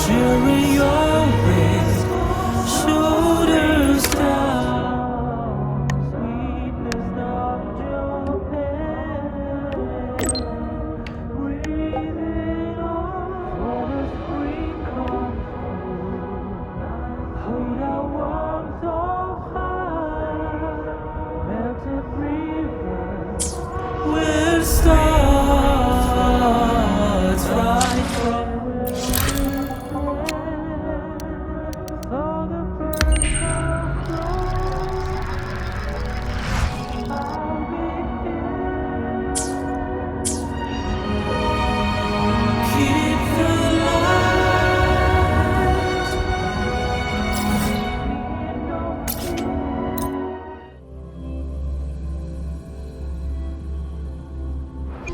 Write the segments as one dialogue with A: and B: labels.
A: Jury always shoulders down. Sweetness of Japan. Breathing on for the spring comes through. Hold our warmth so high. Melted rivers will start right from all the birds are flown. I'll be here. Keep the light.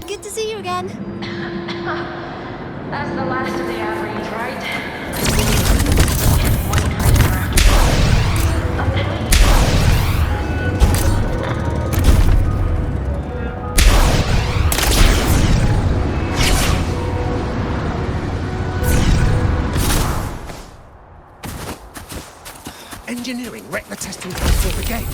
B: Good to see you again.
C: That's the last of the average, right?
D: Engineering wrecked the testing transport again.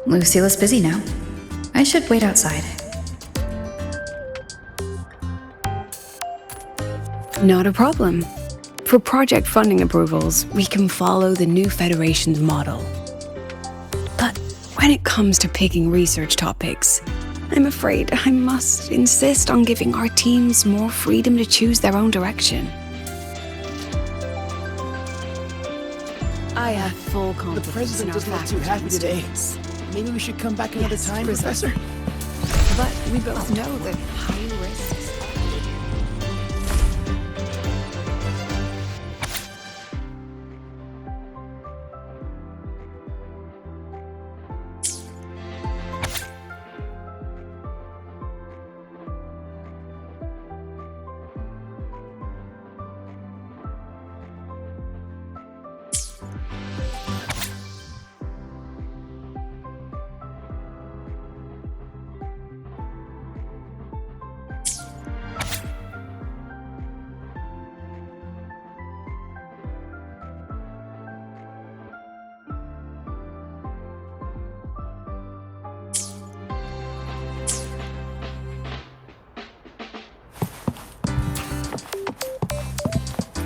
E: Lucilla's busy now. I should wait outside.
F: Not a problem. For project funding approvals, we can follow the new Federation's model. But when it comes to picking research topics, I'm afraid I must insist on giving our teams more freedom to choose their own direction. I have full
D: The
F: confidence in
D: president
F: our
D: doesn't look too
F: faculty
D: happy
F: and
D: today.
F: students.
D: Maybe we should come back another
F: Yes,
D: time,
F: precisely.
D: Professor?
F: But we both know that high risks.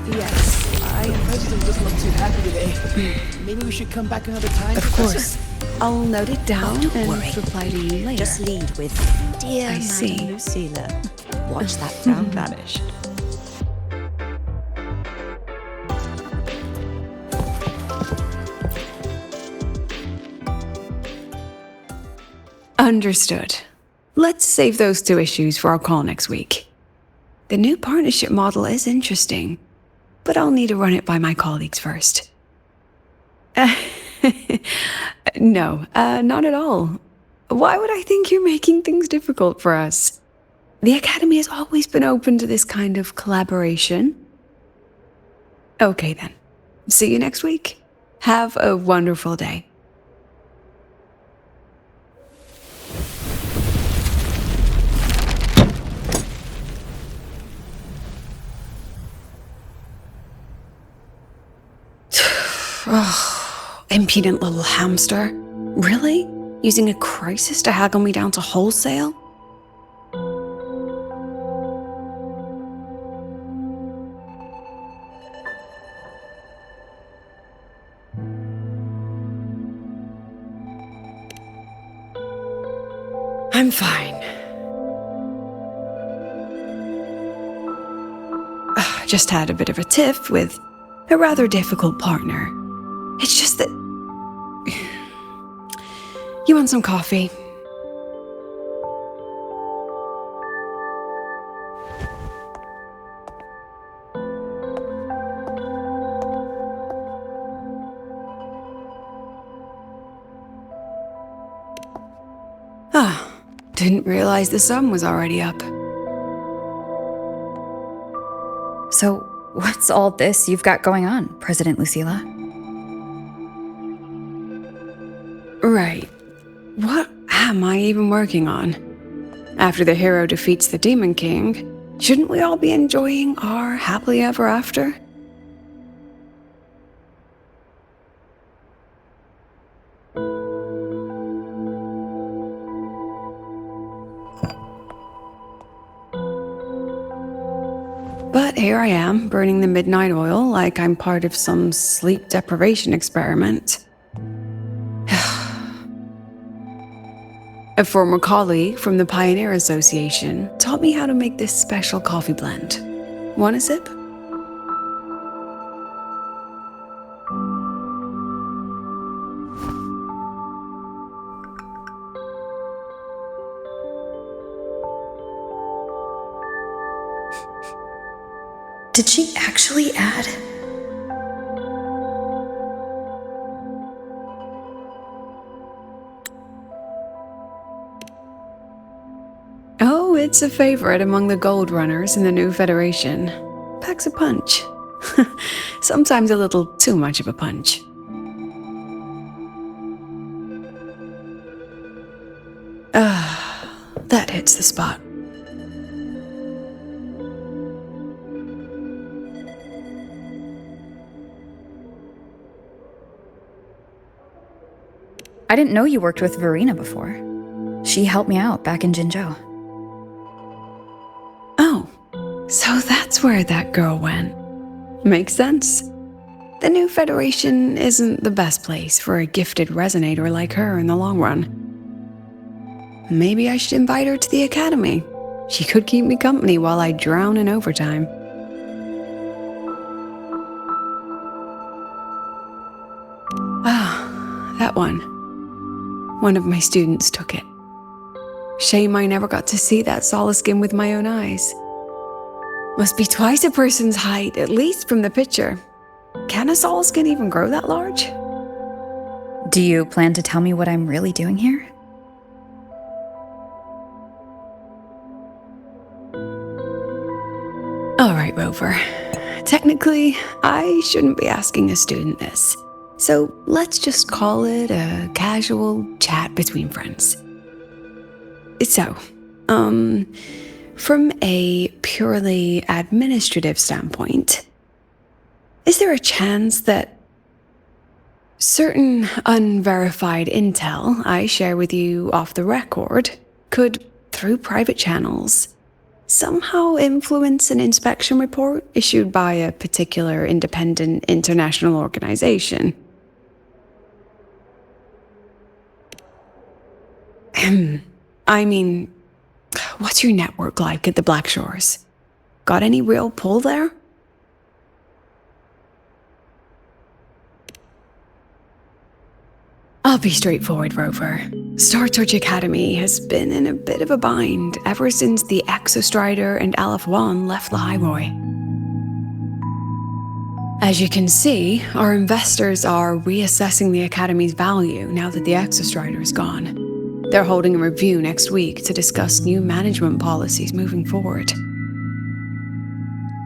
D: Yes, the president doesn't look too happy today. Maybe we should come back another time,
F: Of
D: Professor?
F: course. I'll note it down
G: don't
F: and
G: worry.
F: reply to you later.
G: Just lead with, "Dear
F: I
G: Madam
F: see.
G: Lucilla." Watch that frown vanish.
F: Understood. Let's save those two issues for our call next week. The new partnership model is interesting, but I'll need to run it by my colleagues first. No, not at all. Why would I think you're making things difficult for us? The Academy has always been open to this kind of collaboration. Okay then. See you next week. Have a wonderful day. Oh, impudent little hamster. Really? Using a crisis to haggle me down to wholesale? I'm fine. Just had a bit of a tiff with a rather difficult partner. It's just that... You want some coffee? Didn't realize the sun was already up.
E: So, what's all this you've got going on, President Lucilla?
F: Right. What am I even working on? After the hero defeats the Demon King, shouldn't we all be enjoying our happily ever after? But here I am, burning the midnight oil like I'm part of some sleep deprivation experiment. A former colleague from the Pioneer Association taught me how to make this special coffee blend. Want a sip?
E: Did she actually add?
F: Oh, it's a favorite among the gold runners in the new Federation. Packs a punch. Sometimes a little too much of a punch. That hits the spot.
E: I didn't know you worked with Verena before. She helped me out back in Jinzhou.
F: Oh, so that's where that girl went. Makes sense. The new Federation isn't the best place for a gifted resonator like her in the long run. Maybe I should invite her to the academy. She could keep me company while I drown in overtime. Ah, that one. One of my students took it. Shame I never got to see that solace skin with my own eyes. Must be twice a person's height, at least from the picture. Can a solace skin even grow that large?
E: Do you plan to tell me what I'm really doing here?
F: All right, Rover. Technically, I shouldn't be asking a student this. So let's just call it a casual chat between friends. So, from a purely administrative standpoint, is there a chance that certain unverified intel I share with you off the record could, through private channels, somehow influence an inspection report issued by a particular independent international organization? I mean, what's your network like at the Black Shores? Got any real pull there? I'll be straightforward, Rover. Star Torch Academy has been in a bit of a bind ever since the Exostrider and Aleph 1 left the Highway. As you can see, our investors are reassessing the Academy's value now that the Exostrider is gone. They're holding a review next week to discuss new management policies moving forward.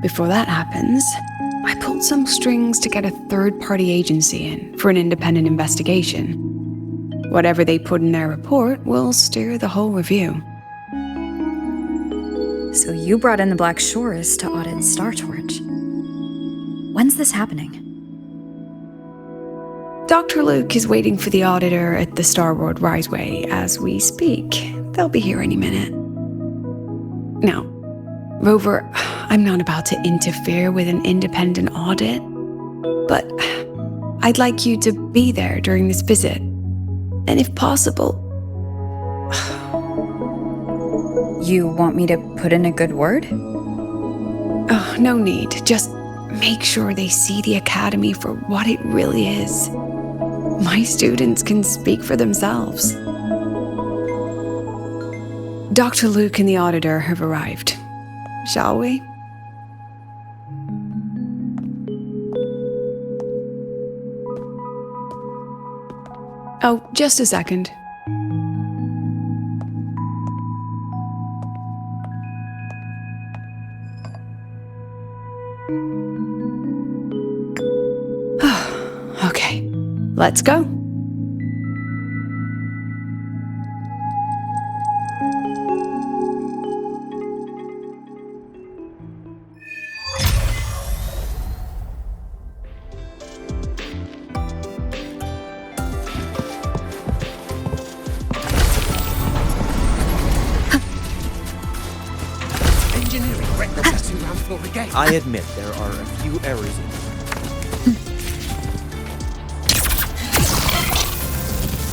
F: Before that happens, I pulled some strings to get a third-party agency in for an independent investigation. Whatever they put in their report will steer the whole review.
E: So you brought in the Black Shores to audit Star Torch. When's this happening?
F: Dr. Luke is waiting for the auditor at the Starboard Riseway as we speak. They'll be here any minute. Now, Rover, I'm not about to interfere with an independent audit, but I'd like you to be there during this visit. And if possible...
E: You want me to put in a good word?
F: Oh, no need. Just make sure they see the Academy for what it really is. My students can speak for themselves. Dr. Luke and the auditor have arrived. Shall we? Oh, just a second. Okay, let's go.
H: I admit there are a few errors in it.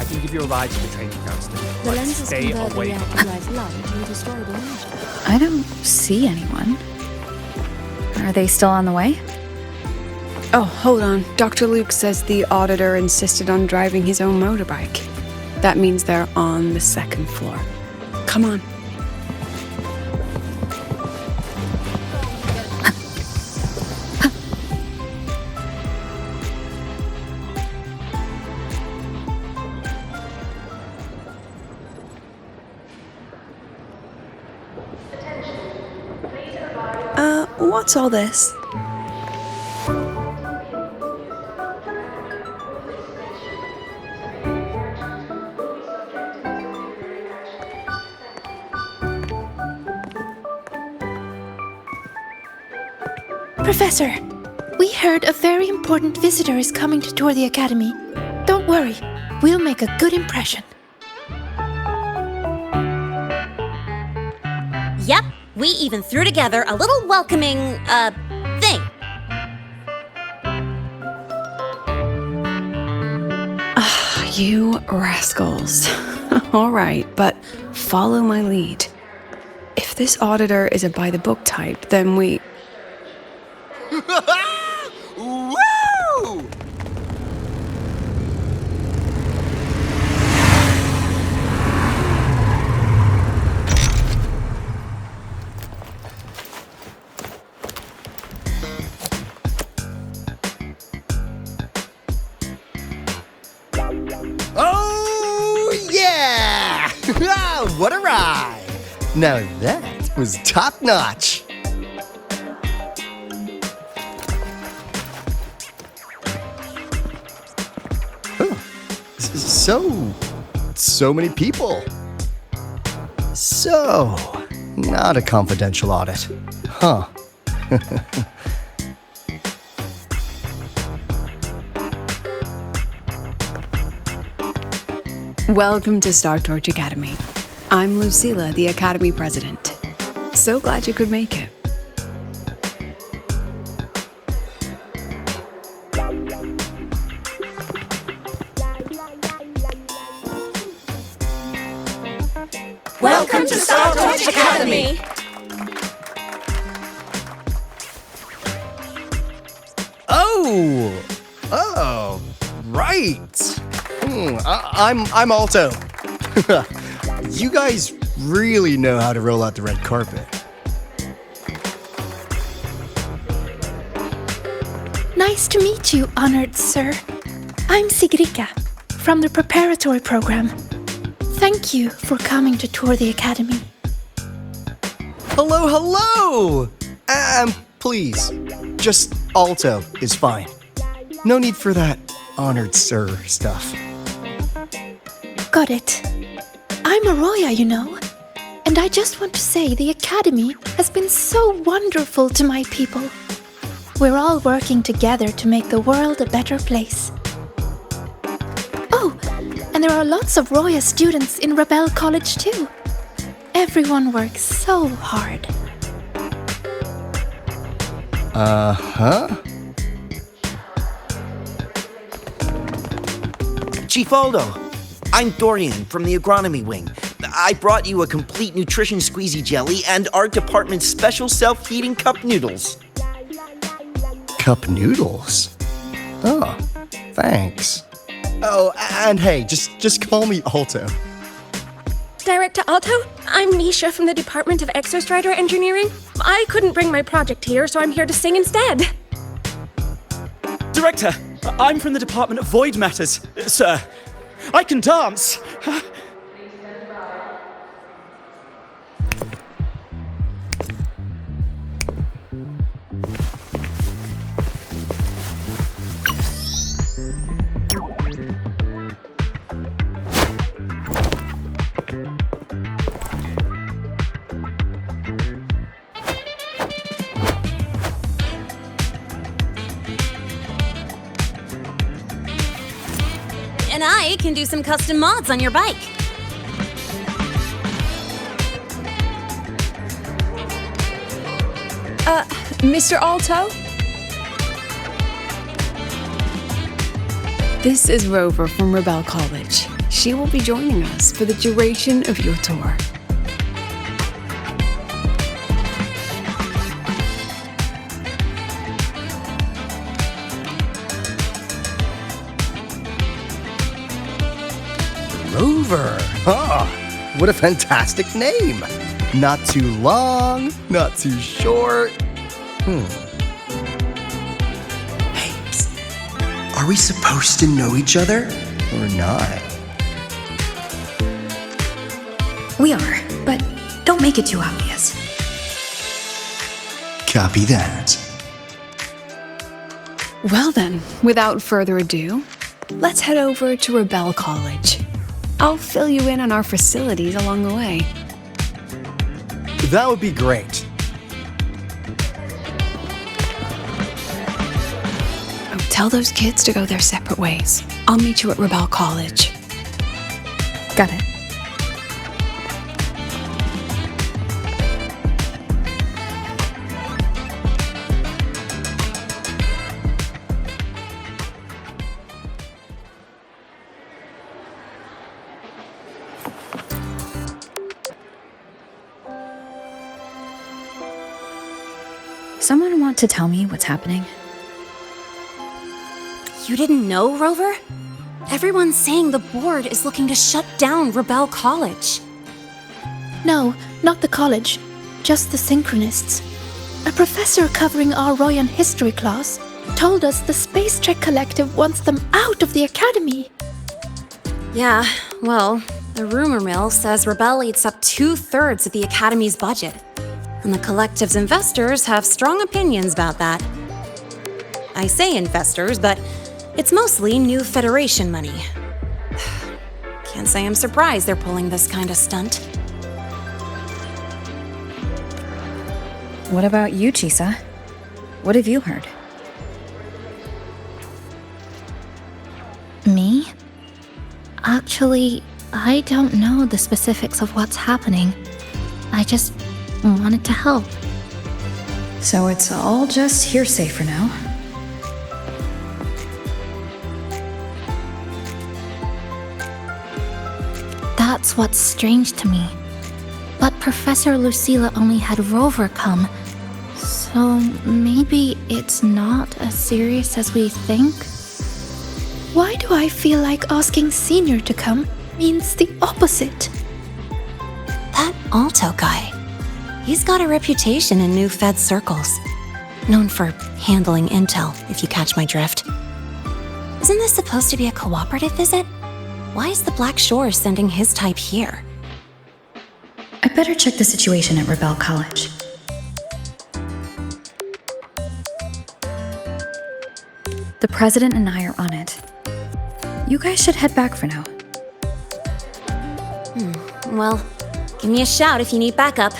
H: I can give you a ride to the training grounds today.
B: The
H: but
B: lenses
H: stay
B: convert the
H: away
B: reactive light light into storable energy.
E: I don't see anyone. Are they still on the way?
F: Oh, hold on. Dr. Luke says the auditor insisted on driving his own motorbike. That means they're on the second floor. Come on. What's all this?
I: Professor, we heard a very important visitor is coming to tour the academy. Don't worry, we'll make a good impression.
J: Yep, we even threw together a little welcoming, thing.
F: You rascals. All right, but follow my lead. If this auditor is a by-the-book type, then we...
K: Woo! Oh, yeah! What a ride! Now that was top-notch. So many people. So, not a confidential audit. Huh.
F: Welcome to Star Torch Academy. I'm Lucilla, the Academy President. So glad you could make it.
J: Welcome to Star Torch Academy!
K: Oh, right. I'm Alto. You guys really know how to roll out the red carpet.
I: Nice to meet you, honored sir. I'm Sigrika, from the preparatory program. Thank you for coming to tour the academy.
K: Hello! Please, just Alto is fine. No need for that honored sir stuff.
I: Got it. I'm Arroya, you know. And I just want to say the academy has been so wonderful to my people. We're all working together to make the world a better place. Oh, and there are lots of Roya students in Rebel College too. Everyone works so hard.
L: Chief Aldo, I'm Dorian from the agronomy wing. I brought you a complete nutrition squeezy jelly and our department's special self-heating cup noodles.
K: Cup noodles? Oh, thanks. Oh, and hey, just call me Alto.
M: Director Alto, I'm Misha from the Department of Exostrider Engineering. I couldn't bring my project here, so I'm here to sing instead.
N: Director, I'm from the Department of Void Matters, sir. I can dance.
J: And I can do some custom mods on your bike.
F: Mr. Alto? This is Rover from Rebel College. She will be joining us for the duration of your tour.
K: Rover. Ah, what a fantastic name. Not too long, not too short.
L: Hey, psst. Are we supposed to know each other or not?
E: We are, but don't make it too obvious.
K: Copy that.
F: Well then, without further ado, let's head over to Rebel College. I'll fill you in on our facilities along the way.
K: That would be great.
F: Oh, tell those kids to go their separate ways. I'll meet you at Rebel College.
E: Got it. Someone want to tell me what's happening?
J: You didn't know, Rover? Everyone's saying the board is looking to shut down Rebel College.
I: No, not the college, just the Synchronists. A professor covering our Royan history class told us the Space Trek Collective wants them out of the academy.
J: Yeah, well, the rumor mill says Rebel eats up 2/3 of the academy's budget. And the collective's investors have strong opinions about that. I say investors, but it's mostly new Federation money. Can't say I'm surprised they're pulling this kind of stunt.
E: What about you, Chisa? What have you heard?
I: Me? Actually, I don't know the specifics of what's happening. I just wanted to help.
E: So it's all just hearsay for now.
I: That's what's strange to me. But Professor Lucilla only had Rover come, so maybe it's not as serious as we think? Why do I feel like asking Senior to come means the opposite?
J: That Alto guy. He's got a reputation in new Fed circles. Known for handling intel, if you catch my drift. Isn't this supposed to be a cooperative visit? Why is the Black Shore sending his type here?
E: I better check the situation at Rebel College. The president and I are on it. You guys should head back for now.
J: Well, give me a shout if you need backup.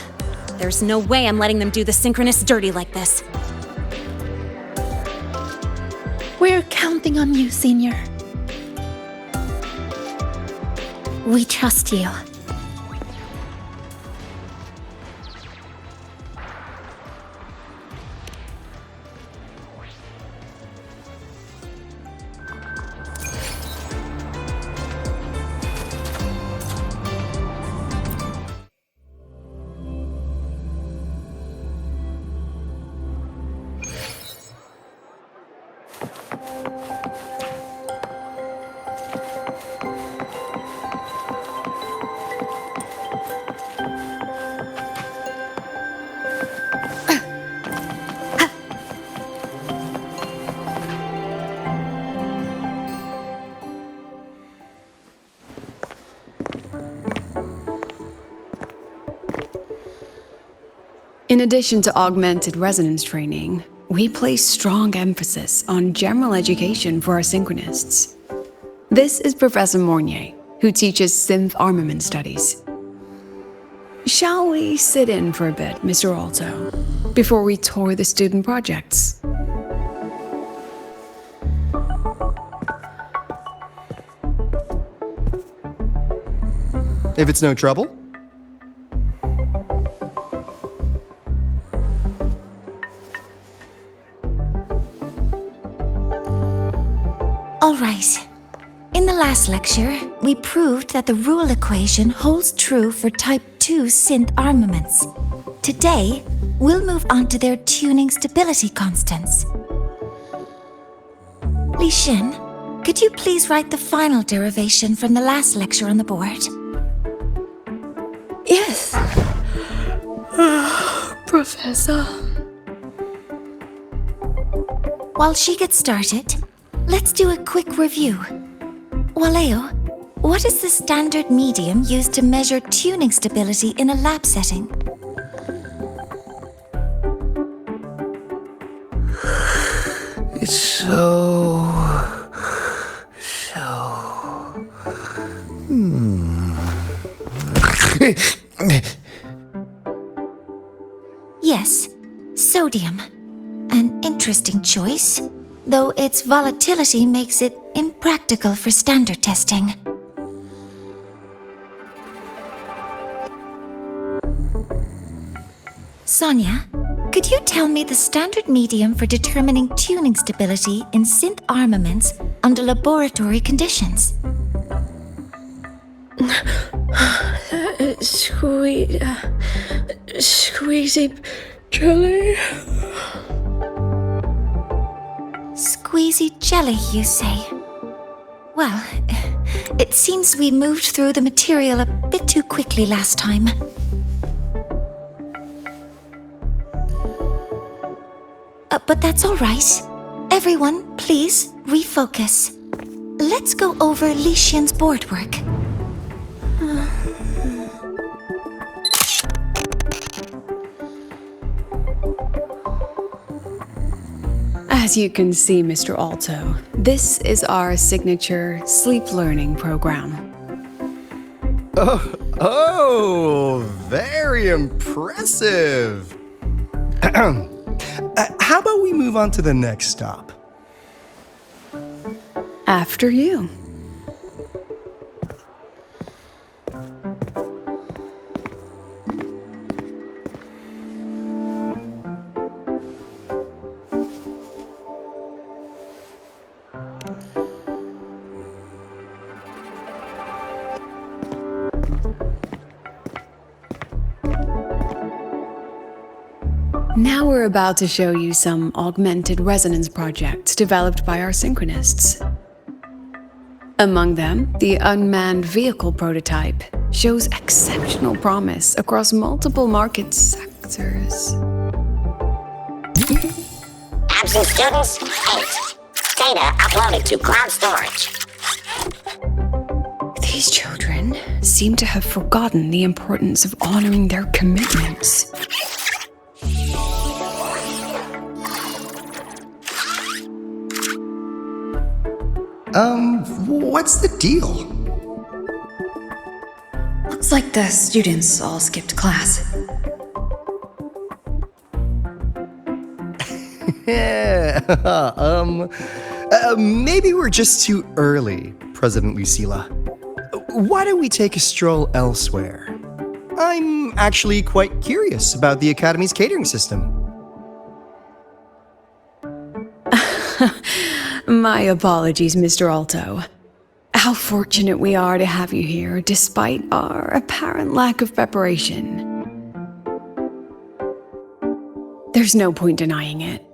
J: There's no way I'm letting them do the Synchronists dirty like this.
I: We're counting on you, Senior. We trust you.
F: In addition to augmented resonance training, we place strong emphasis on general education for our Synchronists. This is Professor Mornier, who teaches synth armament studies. Shall we sit in for a bit, Mr. Alto, before we tour the student projects?
K: If it's no trouble.
O: right. In the last lecture, we proved that the rule equation holds true for Type 2 synth armaments. Today, we'll move on to their tuning stability constants. Li Xin, could you please write the final derivation from the last lecture on the board?
F: Yes. Professor.
O: While she gets started, let's do a quick review. Waleo, what is the standard medium used to measure tuning stability in a lab setting?
P: It's so...
O: Yes, sodium. An interesting choice, though its volatility makes it impractical for standard testing. Sonia, could you tell me the standard medium for determining tuning stability in synth armaments under laboratory conditions?
M: Squeezy jelly.
O: Squeezy jelly, you say? Well, it seems we moved through the material a bit too quickly last time. But that's all right. Everyone, please refocus. Let's go over Li Xian's board work.
F: As you can see, Mr. Alto, this is our signature sleep learning program.
K: Oh, very impressive. How about we move on to the next stop?
F: After you. Now we're about to show you some augmented resonance projects developed by our synchronists. Among them, the unmanned vehicle prototype shows exceptional promise across multiple market sectors.
Q: Absent students, 8. Data uploaded to cloud storage.
F: These children seem to have forgotten the importance of honoring their commitments.
K: What's the deal?
E: Looks like the students all skipped class.
K: Maybe we're just too early, President Lucilla. Why don't we take a stroll elsewhere? I'm actually quite curious about the Academy's catering system.
F: My apologies, Mr. Alto. How fortunate we are to have you here, despite our apparent lack of preparation. There's no point denying it.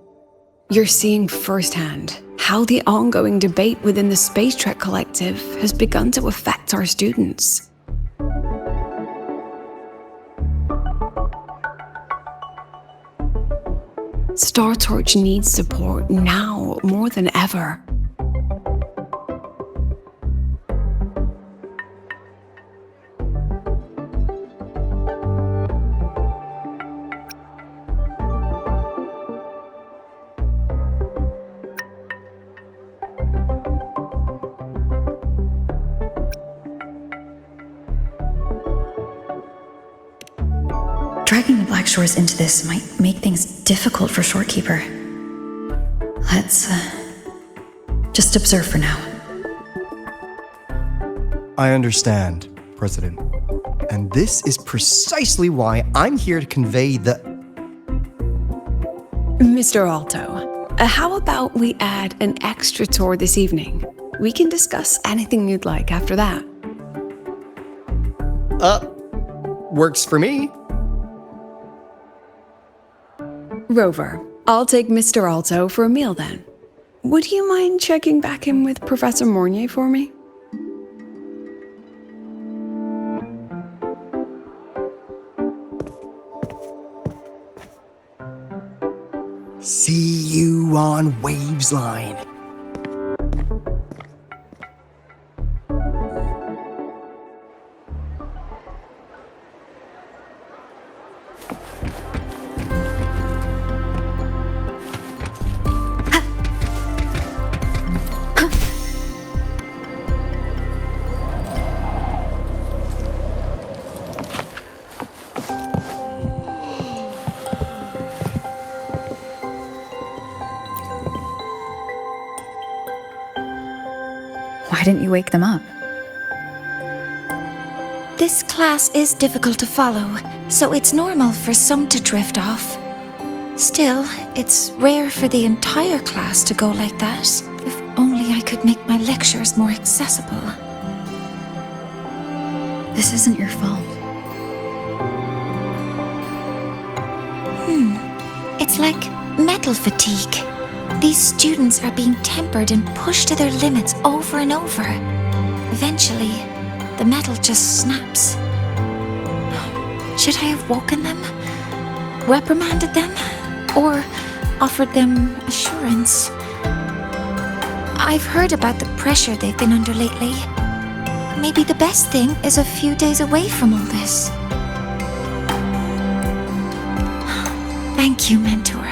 F: You're seeing firsthand how the ongoing debate within the Space Trek Collective has begun to affect our students. StarTorch needs support now more than ever.
E: Dragging the Black Shores into this might make things difficult for Shorekeeper. Let's just observe for now.
K: I understand, President. And this is precisely why I'm here to convey the...
F: Mr. Alto, how about we add an extra tour this evening? We can discuss anything you'd like after that.
K: Works for me.
F: Rover, I'll take Mr. Alto for a meal then. Would you mind checking back in with Professor Mornier for me?
K: See you on Waves Line.
E: Why didn't you wake them up?
O: This class is difficult to follow, so it's normal for some to drift off. Still, it's rare for the entire class to go like that. If only I could make my lectures more accessible.
E: This isn't your fault.
O: It's like metal fatigue. These students are being tempered and pushed to their limits over and over. Eventually, the metal just snaps. Should I have woken them? Reprimanded them? Or offered them assurance? I've heard about the pressure they've been under lately. Maybe the best thing is a few days away from all this. Thank you, mentor.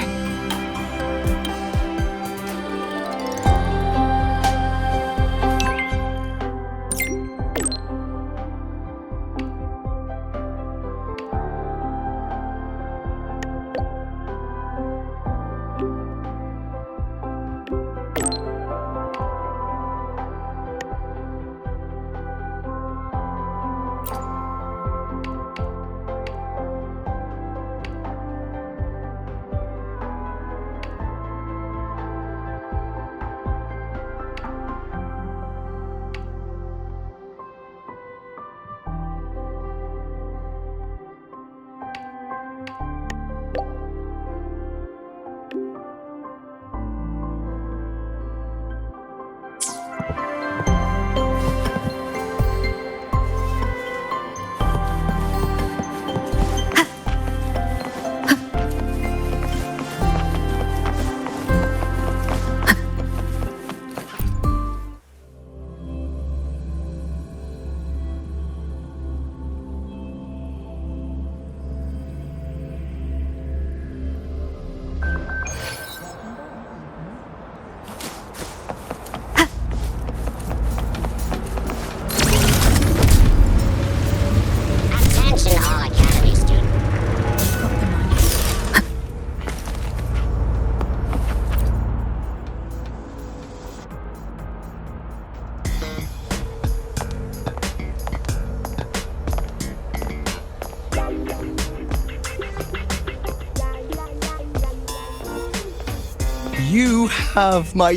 K: You have my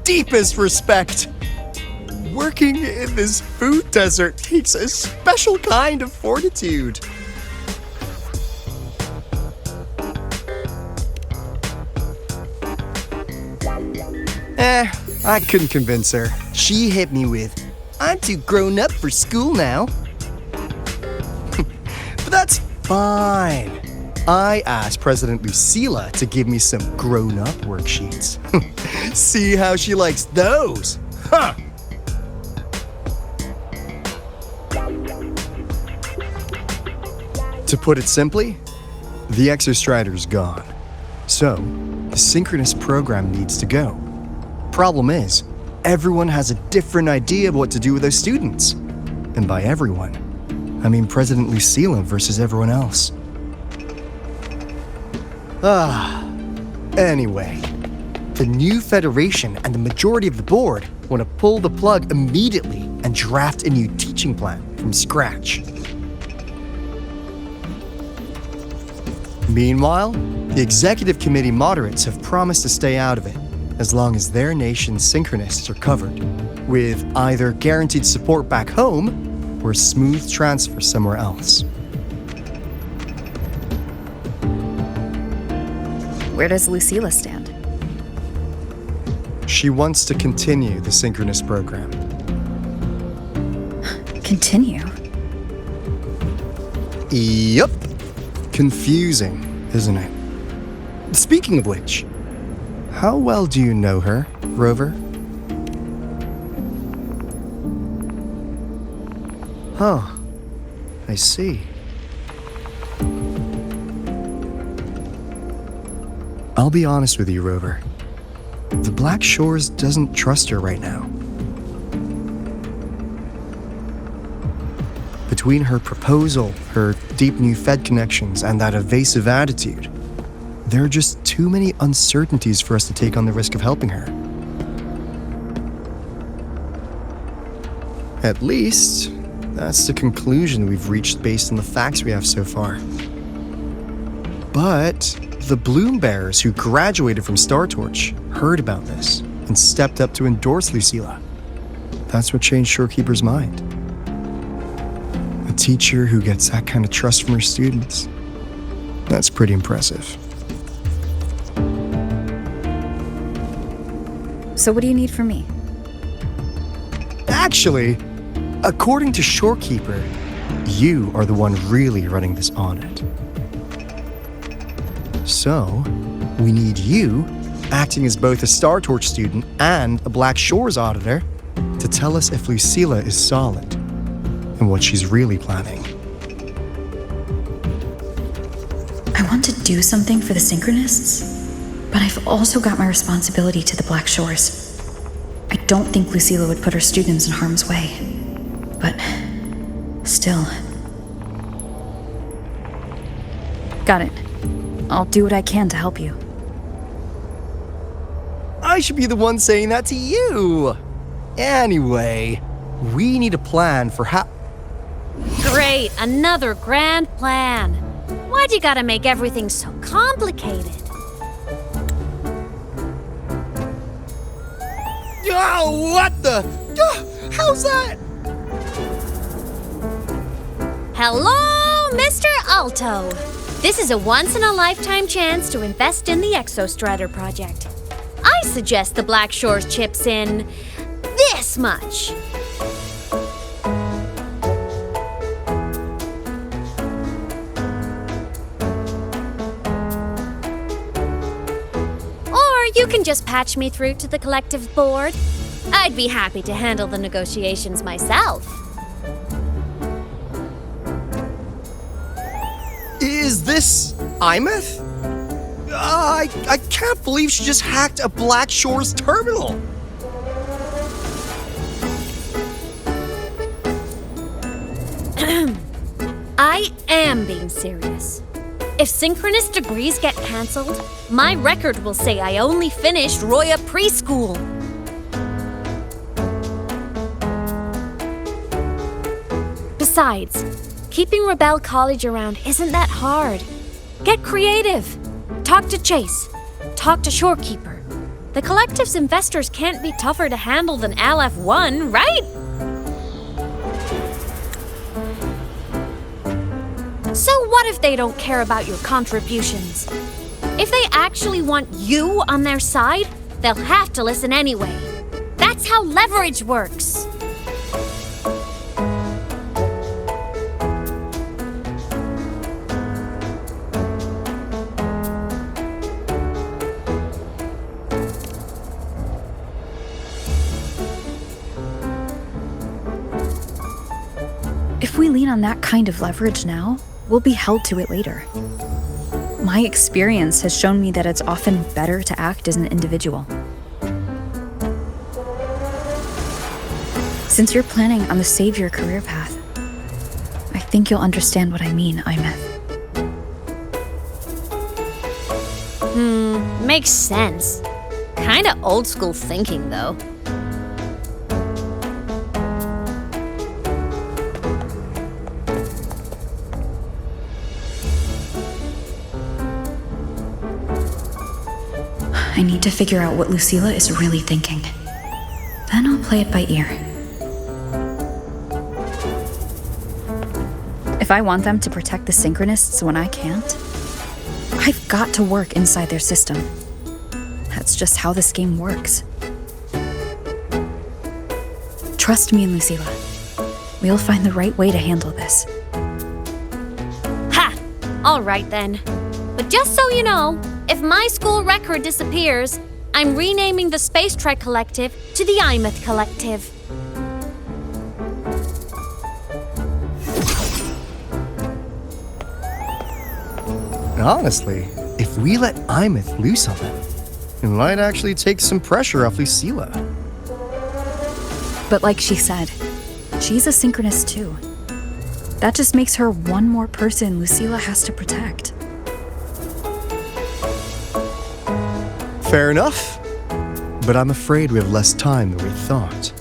K: deepest respect. Working in this food desert takes a special kind of fortitude. I couldn't convince her. She hit me with, "I'm too grown up for school now." But that's fine. I asked President Lucilla to give me some grown-up worksheets. See how she likes those, huh? To put it simply, the Exostrider's gone. So, the synchronous program needs to go. Problem is, everyone has a different idea of what to do with those students. And by everyone, I mean President Lucilla versus everyone else. Anyway, the new Federation and the majority of the board want to pull the plug immediately and draft a new teaching plan from scratch. Meanwhile, the executive committee moderates have promised to stay out of it as long as their nation's synchronists are covered, with either guaranteed support back home or a smooth transfer somewhere else.
E: Where does Lucilla stand?
K: She wants to continue the synchronous program.
E: Continue?
K: Yup. Confusing, isn't it? Speaking of which, how well do you know her, Rover? Huh. I see. I'll be honest with you, Rover. The Black Shores doesn't trust her right now. Between her proposal, her deep new Fed connections, and that evasive attitude, there are just too many uncertainties for us to take on the risk of helping her. At least, that's the conclusion we've reached based on the facts we have so far. But the Bloom Bearers who graduated from Star Torch heard about this and stepped up to endorse Lucilla. That's what changed Shorekeeper's mind. A teacher who gets that kind of trust from her students. That's pretty impressive.
E: So what do you need from me?
K: Actually, according to Shorekeeper, you are the one really running this audit. So, we need you, acting as both a Star Torch student and a Black Shores auditor, to tell us if Lucilla is solid and what she's really planning.
E: I want to do something for the Synchronists, but I've also got my responsibility to the Black Shores. I don't think Lucilla would put her students in harm's way, but still. Got it. I'll do what I can to help you.
K: I should be the one saying that to you. Anyway, we need a plan for how...
J: Great, another grand plan. Why'd you gotta make everything so complicated?
K: Oh, what the? How's that?
J: Hello, Mr. Alto. This is a once-in-a-lifetime chance to invest in the Exostrider project. I suggest the Black Shores chips in this much. Or you can just patch me through to the collective board. I'd be happy to handle the negotiations myself.
K: Is this Imeth? I can't believe she just hacked a Black Shores terminal.
J: I am being serious. If synchronous degrees get cancelled, my record will say I only finished Roya preschool. Besides, keeping Rebel College around isn't that hard. Get creative. Talk to Chase. Talk to Shorekeeper. The collective's investors can't be tougher to handle than LF1, right? So what if they don't care about your contributions? If they actually want you on their side, they'll have to listen anyway. That's how leverage works.
E: If we lean on that kind of leverage now, we'll be held to it later. My experience has shown me that it's often better to act as an individual. Since you're planning on the savior career path, I think you'll understand what I mean, Imeth.
J: Makes sense. Kinda old school thinking, though.
E: I need to figure out what Lucilla is really thinking. Then I'll play it by ear. If I want them to protect the Synchronists when I can't, I've got to work inside their system. That's just how this game works. Trust me and Lucilla. We'll find the right way to handle this.
J: Ha! All right then. But just so you know, if my school record disappears, I'm renaming the Space Trek Collective to the Imeth Collective.
K: Honestly, if we let Imeth loose on them, it might actually take some pressure off Lucilla.
E: But like she said, she's a Synchronist too. That just makes her one more person Lucilla has to protect.
K: Fair enough, but I'm afraid we have less time than we thought.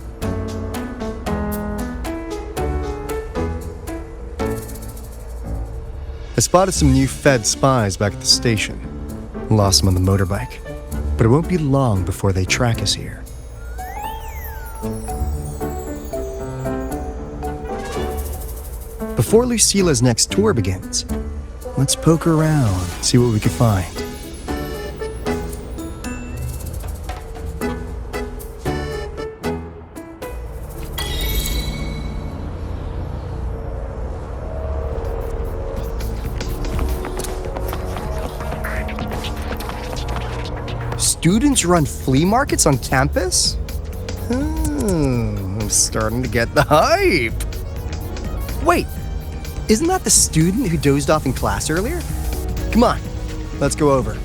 K: I spotted some new Fed spies back at the station. Lost them on the motorbike, but it won't be long before they track us here. Before Lucilla's next tour begins, let's poke around, see what we can find. Students run flea markets on campus? I'm starting to get the hype. Wait, isn't that the student who dozed off in class earlier? Come on, let's go over.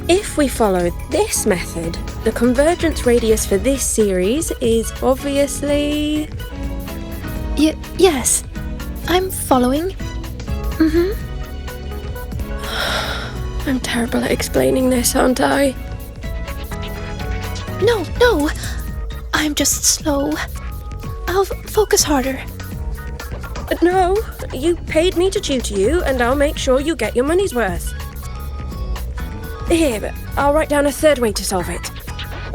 M: If we follow this method, the convergence radius for this series is obviously...
I: Yes, I'm following.
M: I'm terrible at explaining this, aren't I?
I: No, I'm just slow. I'll focus harder.
M: No, you paid me to tutor you, and I'll make sure you get your money's worth. Here, I'll write down a third way to solve it.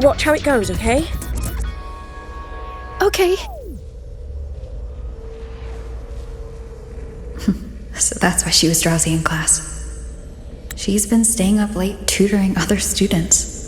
M: Watch how it goes, okay?
I: Okay.
E: So that's why she was drowsy in class. She's been staying up late tutoring other students.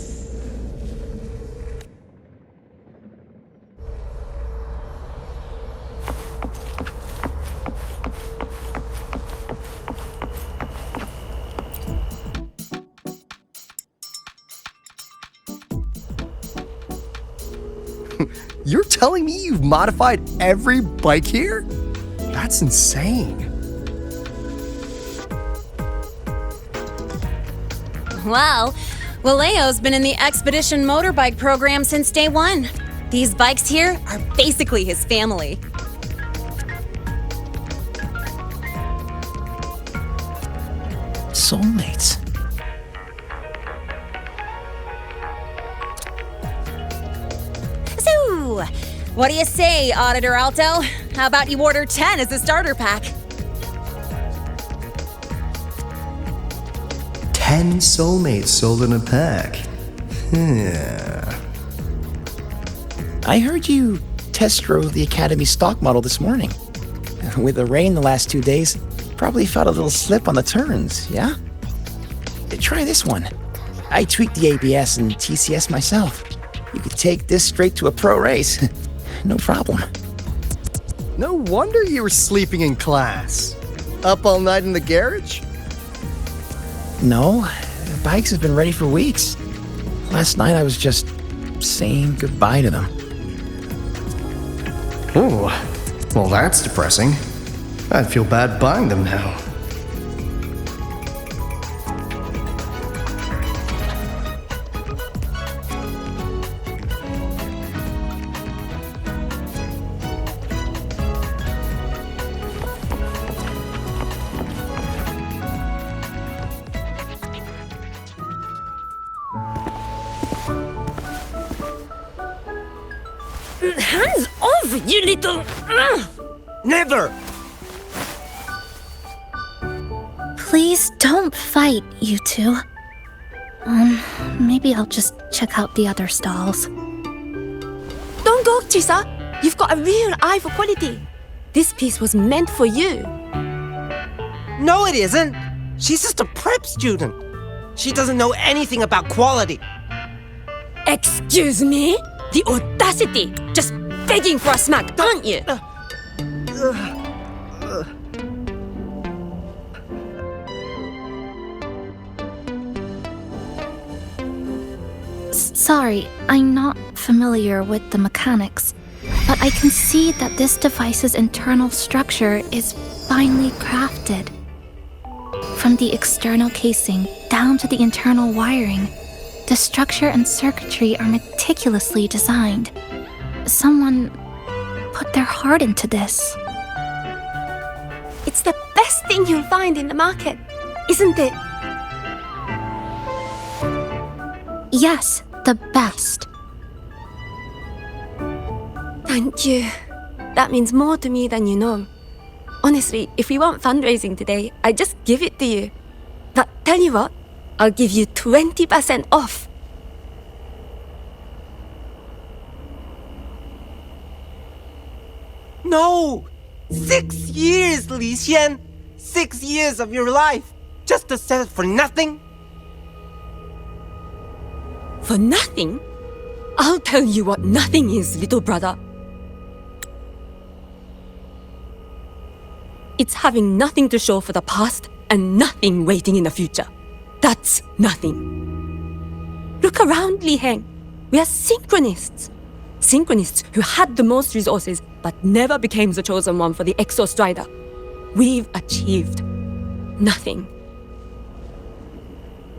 K: You're telling me you've modified every bike here? That's insane.
J: Well, Waleo's been in the Expedition motorbike program since day one. These bikes here are basically his family.
D: Soulmates.
J: So, what do you say, Auditor Alto? How about you order 10 as a starter pack?
K: 10 soulmates sold in a pack.
D: I heard you test drove the Academy stock model this morning. With the rain the last 2 days, probably felt a little slip on the turns, yeah? Try this one. I tweaked the ABS and TCS myself. You could take this straight to a pro race. No problem.
K: No wonder you were sleeping in class. Up all night in the garage?
D: No, the bikes have been ready for weeks. Last night I was just saying goodbye to them.
K: Oh, well that's depressing. I'd feel bad buying them now.
M: Hands off, you little...
L: Never!
I: Please don't fight, you two. Maybe I'll just check out the other stalls.
M: Don't go, Chisa. You've got a real eye for quality. This piece was meant for you.
R: No, it isn't. She's just a prep student. She doesn't know anything about quality.
M: Excuse me? The audacity! Just begging for a smack, aren't you?
I: Sorry, I'm not familiar with the mechanics, but I can see that this device's internal structure is finely crafted. From the external casing down to the internal wiring, the structure and circuitry are meticulously designed. Someone put their heart into this.
M: It's the best thing you'll find in the market, isn't it?
I: Yes, the best.
M: Thank you. That means more to me than you know. Honestly, if we want fundraising today, I'd just give it to you. But tell you what, I'll give you 20% off.
R: No! 6 years, Li Xian! 6 years of your life! Just to sell it for nothing?
M: For nothing? I'll tell you what nothing is, little brother. It's having nothing to show for the past and nothing waiting in the future. That's nothing. Look around, Li Heng. We are synchronists. Synchronists who had the most resources but never became the chosen one for the Exostrider. We've achieved nothing.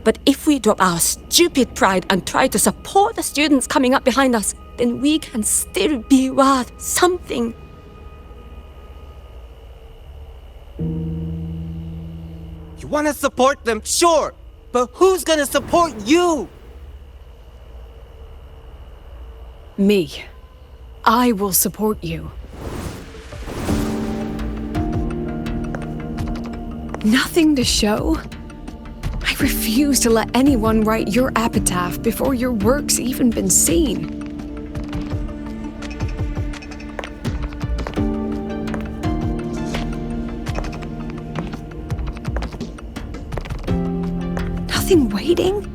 M: But if we drop our stupid pride and try to support the students coming up behind us, then we can still be worth something.
R: You want to support them, sure, but who's gonna support you?
F: Me. I will support you. Nothing to show? I refuse to let anyone write your epitaph before your work's even been seen. Nothing waiting?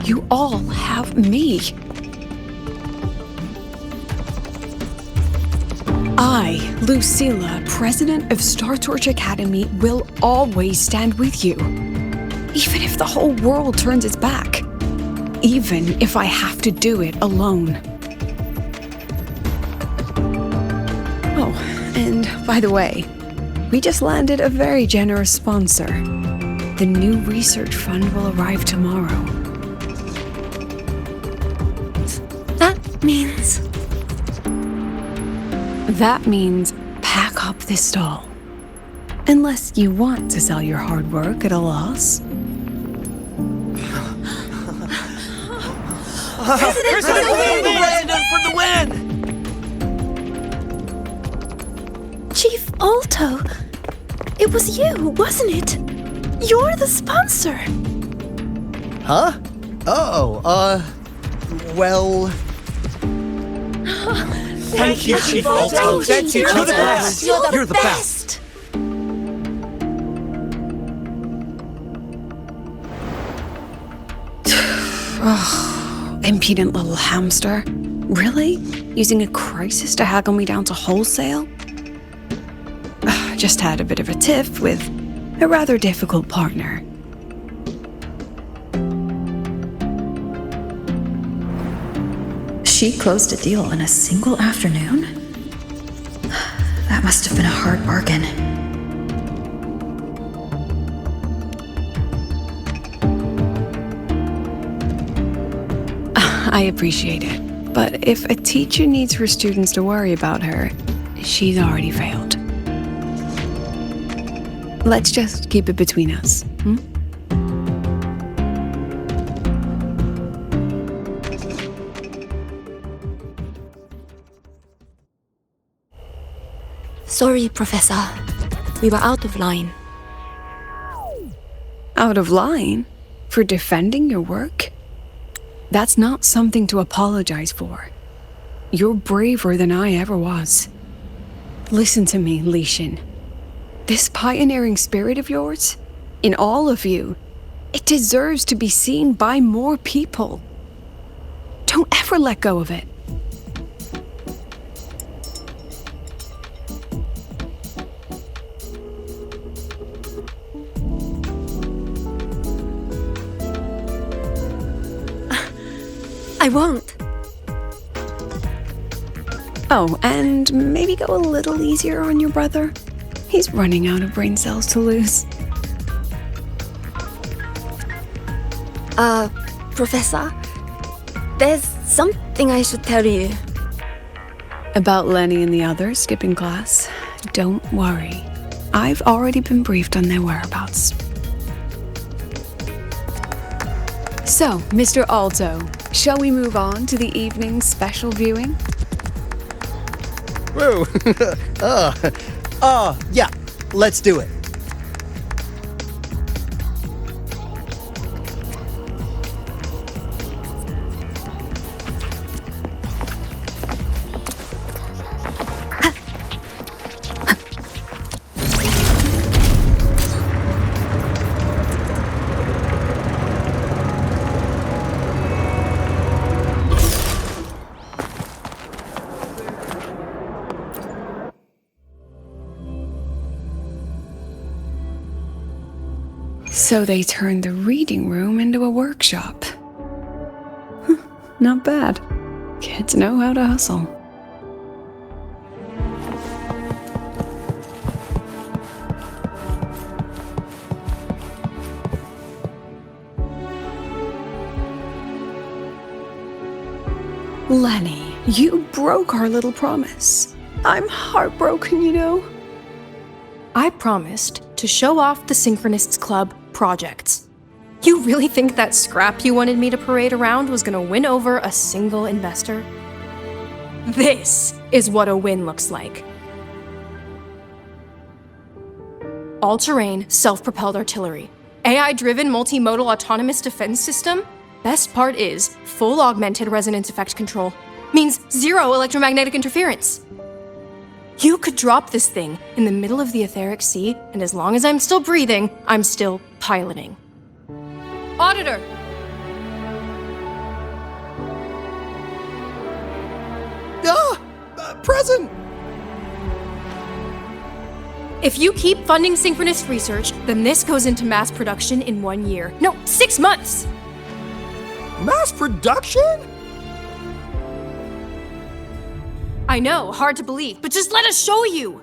F: You all have me. I, Lucilla, president of Star Torch Academy, will always stand with you. Even if the whole world turns its back. Even if I have to do it alone. Oh, and by the way, we just landed a very generous sponsor. The new research fund will arrive tomorrow.
M: That means...
F: That means pack up this stall. Unless you want to sell your hard work at a loss.
R: President for the win!
I: Chief Alto, it was you, wasn't it? You're the sponsor.
K: Huh? Well...
N: Thank you, Chief Alto. Thank you. You're the best. You're the best.
F: Impudent little hamster. Really? Using a crisis to haggle me down to wholesale? Just had a bit of a tiff with a rather difficult partner.
E: She closed a deal in a single afternoon? That must have been a hard bargain.
F: I appreciate it, but if a teacher needs her students to worry about her, she's already failed. Let's just keep it between us, hmm?
M: Sorry, Professor. We were out of line.
F: Out of line? For defending your work? That's not something to apologize for. You're braver than I ever was. Listen to me, Li Xin. This pioneering spirit of yours, in all of you, it deserves to be seen by more people. Don't ever let go of it.
M: I won't.
F: Oh, and maybe go a little easier on your brother. He's running out of brain cells to lose.
M: Professor, there's something I should tell you.
F: About Lenny and the others skipping class? Don't worry. I've already been briefed on their whereabouts. So, Mr. Alto, shall we move on to the evening's special viewing?
K: Whoa. Yeah, let's do it.
F: So they turned the reading room into a workshop. Not bad. Kids know how to hustle. Lenny, you broke our little promise. I'm heartbroken, you know.
S: I promised to show off the Synchronists Club projects. You really think that scrap you wanted me to parade around was gonna win over a single investor? This is what a win looks like. All-terrain, self-propelled artillery. AI-driven multimodal autonomous defense system. Best part is full augmented resonance effect control. Means zero electromagnetic interference. You could drop this thing in the middle of the etheric sea, and as long as I'm still breathing, I'm still piloting. Auditor!
K: Present!
S: If you keep funding synchronous research, then this goes into mass production in 1 year. No, 6 months!
K: Mass production?
S: I know, hard to believe, but just let us show you!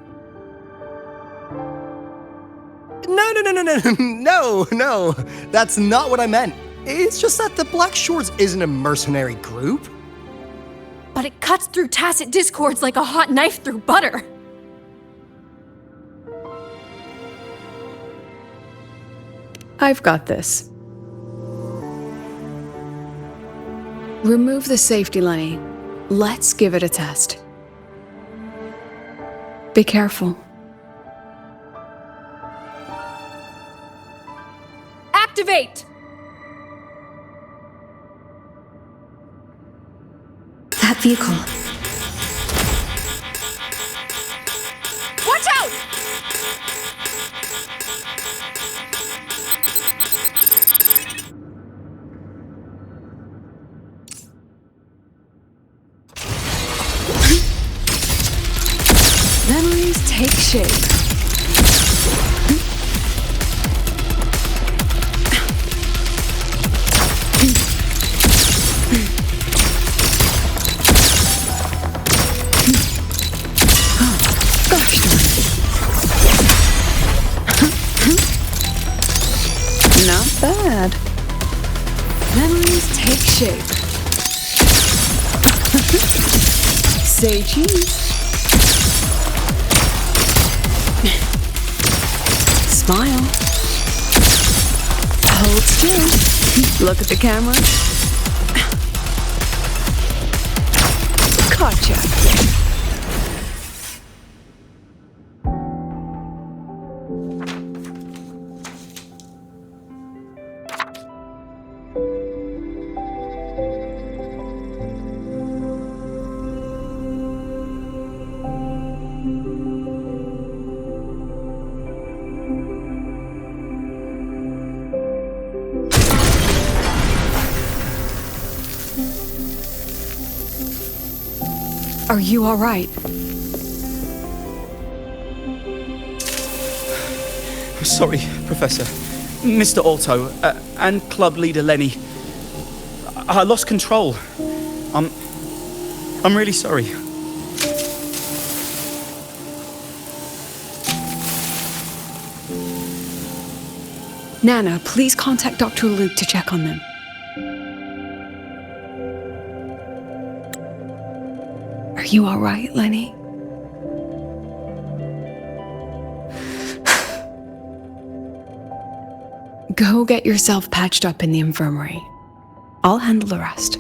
K: No. That's not what I meant. It's just that the Black Shores isn't a mercenary group.
S: But it cuts through tacit discords like a hot knife through butter.
F: I've got this. Remove the safety, Lenny. Let's give it a test. Be careful.
S: Activate!
E: That vehicle.
S: Watch out!
F: Memories take shape. Gosh darn it. Not bad. Memories take shape. Say cheese. Smile. Hold still. Look at the camera. Gotcha. Are you alright?
N: Sorry, Professor. Mr. Alto, and club leader Lenny. I lost control. I'm really sorry.
F: Nana, please contact Dr. Luke to check on them. Are you alright, Lenny? Go get yourself patched up in the infirmary. I'll handle the rest.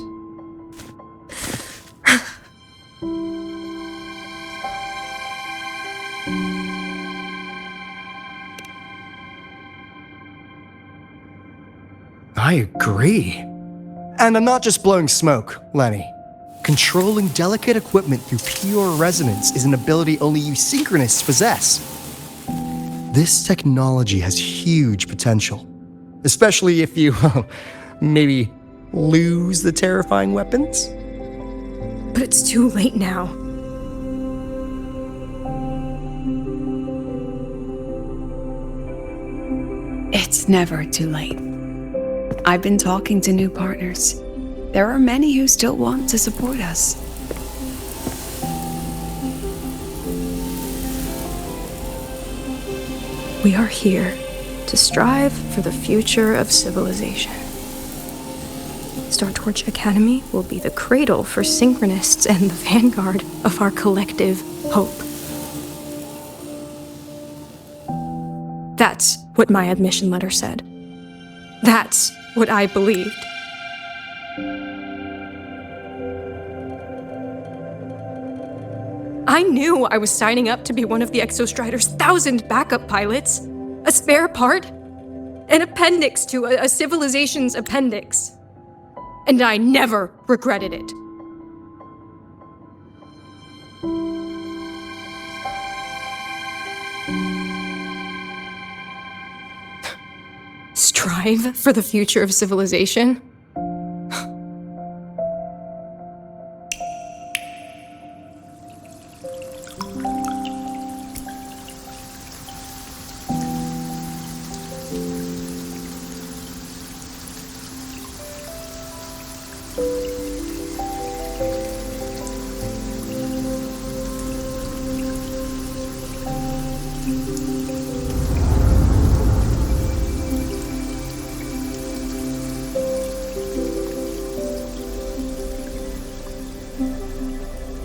K: I agree. And I'm not just blowing smoke, Lenny. Controlling delicate equipment through pure resonance is an ability only you synchronists possess. This technology has huge potential, especially if you, maybe lose the terrifying weapons?
S: But it's too late now.
F: It's never too late. I've been talking to new partners. There are many who still want to support us.
S: We are here to strive for the future of civilization. Startorch Academy will be the cradle for synchronists and the vanguard of our collective hope. That's what my admission letter said. That's what I believed. I knew I was signing up to be one of the Exostrider's 1,000 backup pilots, a spare part, an appendix to a civilization's appendix. And I never regretted it. Strive for the future of civilization?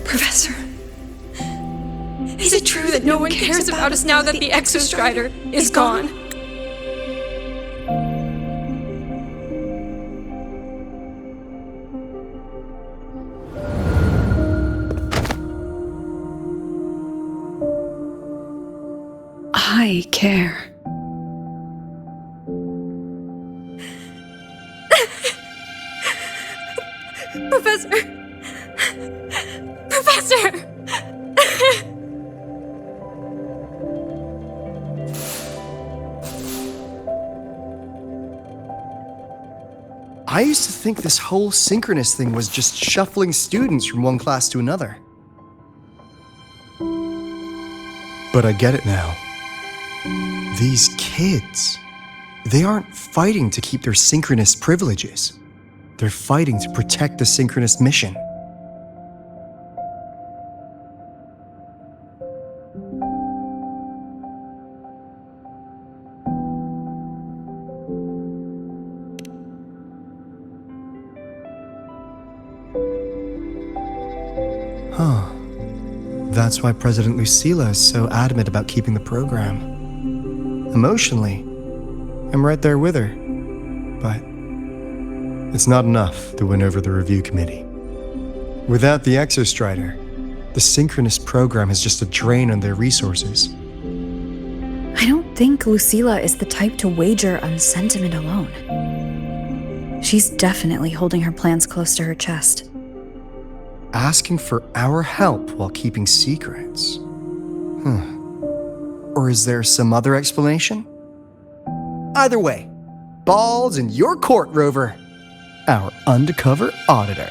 S: Professor, is it true that no one cares about us now that the Exostrider is gone?
F: I care.
S: Professor! Professor!
K: I used to think this whole synchronous thing was just shuffling students from one class to another. But I get it now. These kids, they aren't fighting to keep their synchronous privileges. They're fighting to protect the synchronous mission. Huh. That's why President Lucilla is so adamant about keeping the program. Emotionally, I'm right there with her. But it's not enough to win over the review committee. Without the Exostrider, the synchronous program is just a drain on their resources.
E: I don't think Lucilla is the type to wager on sentiment alone. She's definitely holding her plans close to her chest.
K: Asking for our help while keeping secrets. Or is there some other explanation? Either way, ball's in your court, Rover. Our undercover auditor.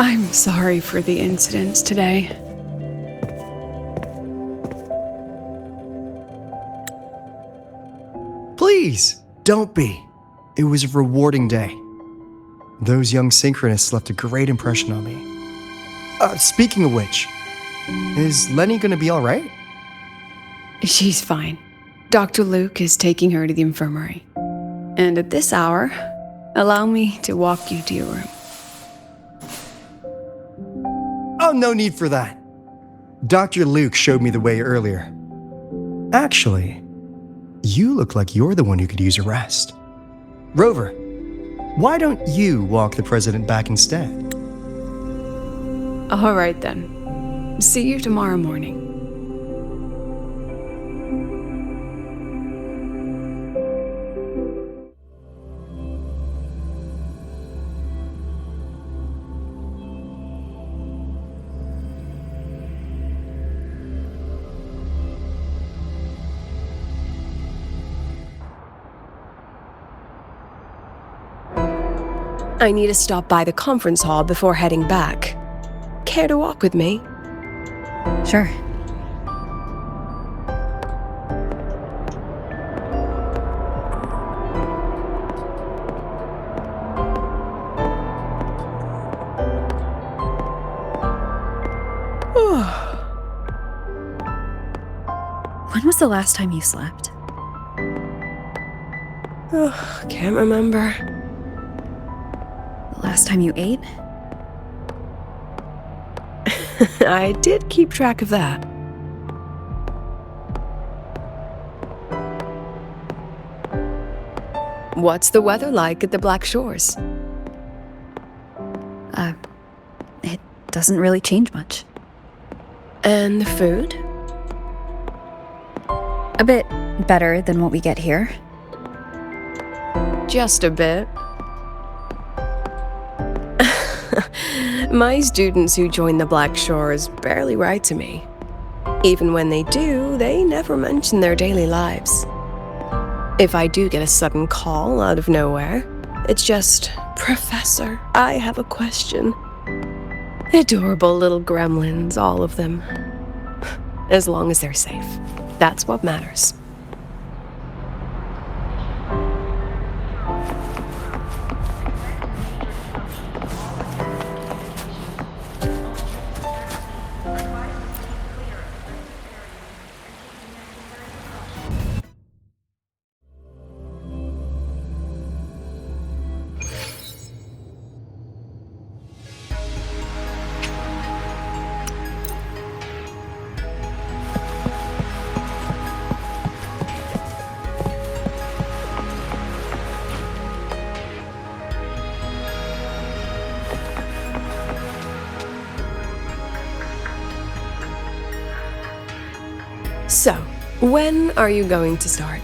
F: I'm sorry for the incidents today.
K: Please, don't be. It was a rewarding day. Those young synchronists left a great impression on me. Speaking of which, is Lenny gonna be alright?
F: She's fine. Dr. Luke is taking her to the infirmary. And at this hour, allow me to walk you to your room.
K: Oh, no need for that. Dr. Luke showed me the way earlier. Actually, you look like you're the one who could use a rest. Rover, why don't you walk the president back instead?
F: All right then. See you tomorrow morning. I need to stop by the conference hall before heading back. Care to walk with me?
E: Sure. When was the last time you slept?
F: Can't remember.
E: The last time you ate?
F: I did keep track of that. What's the weather like at the Black Shores?
E: It doesn't really change much.
F: And the food?
E: A bit better than what we get here.
F: Just a bit. My students who join the Black Shores barely write to me. Even when they do, they never mention their daily lives. If I do get a sudden call out of nowhere, it's just, "Professor, I have a question." Adorable little gremlins, all of them. As long as they're safe. That's what matters. So, when are you going to start?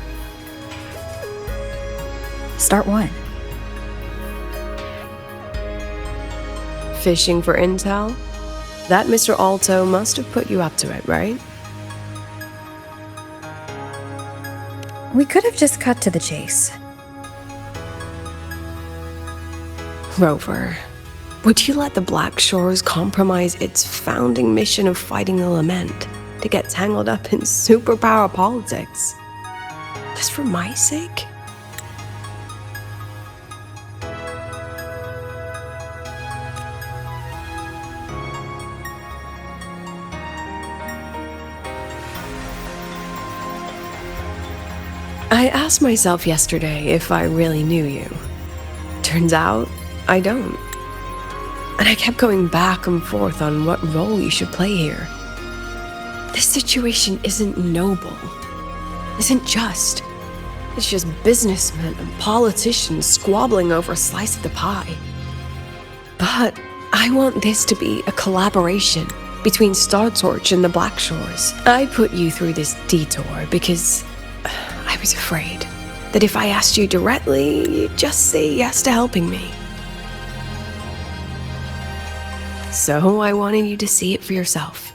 E: Start what?
F: Fishing for intel? That Mr. Alto must have put you up to it, right?
E: We could have just cut to the chase.
F: Rover, would you let the Black Shores compromise its founding mission of fighting the Lament to get tangled up in superpower politics? Just for my sake? I asked myself yesterday if I really knew you. Turns out, I don't. And I kept going back and forth on what role you should play here. This situation isn't noble, isn't just. It's just businessmen and politicians squabbling over a slice of the pie. But I want this to be a collaboration between Star Torch and the Black Shores. I put you through this detour because I was afraid that if I asked you directly, you'd just say yes to helping me. So I wanted you to see it for yourself.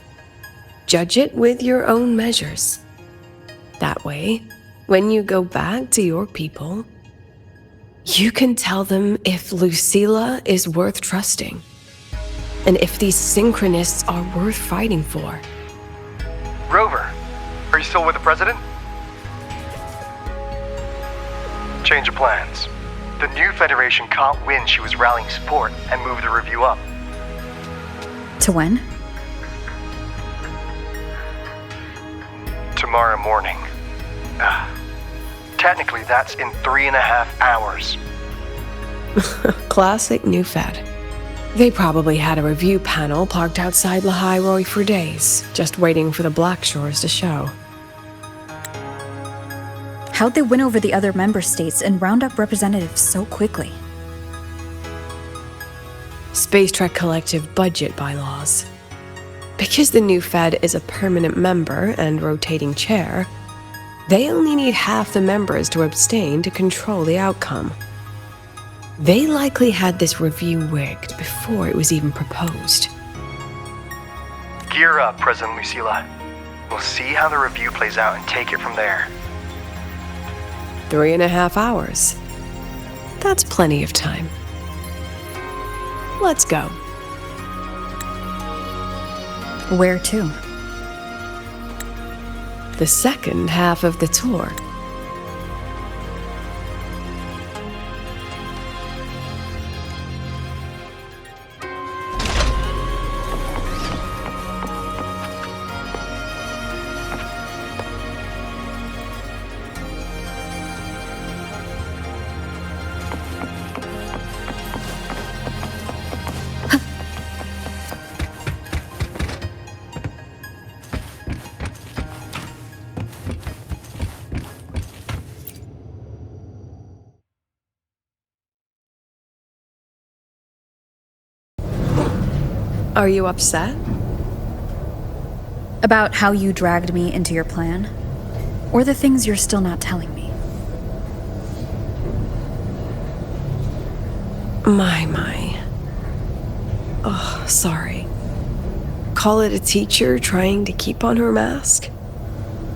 F: Judge it with your own measures. That way, when you go back to your people, you can tell them if Lucilla is worth trusting. and if these synchronists are worth fighting for.
T: Rover, are you still with the president? Change of plans. The new Federation caught wind she was rallying support and moved the review up.
E: To when?
T: Tomorrow morning. Technically, that's in 3.5 hours.
F: Classic New Fed. They probably had a review panel parked outside Lahairoi for days, just waiting for the Blackshores to show.
E: How'd they win over the other member states and round up representatives so quickly?
F: Space Trek Collective budget bylaws. Because the new Fed is a permanent member and rotating chair, they only need half the members to abstain to control the outcome. They likely had this review rigged before it was even proposed.
T: Gear up, President Lucilla. We'll see how the review plays out and take it from there.
F: 3.5 hours. That's plenty of time. Let's go.
E: Where to?
F: The second half of the tour. Are you upset?
E: About how you dragged me into your plan? Or the things you're still not telling me?
F: My. Oh, sorry. Call it a teacher trying to keep on her mask?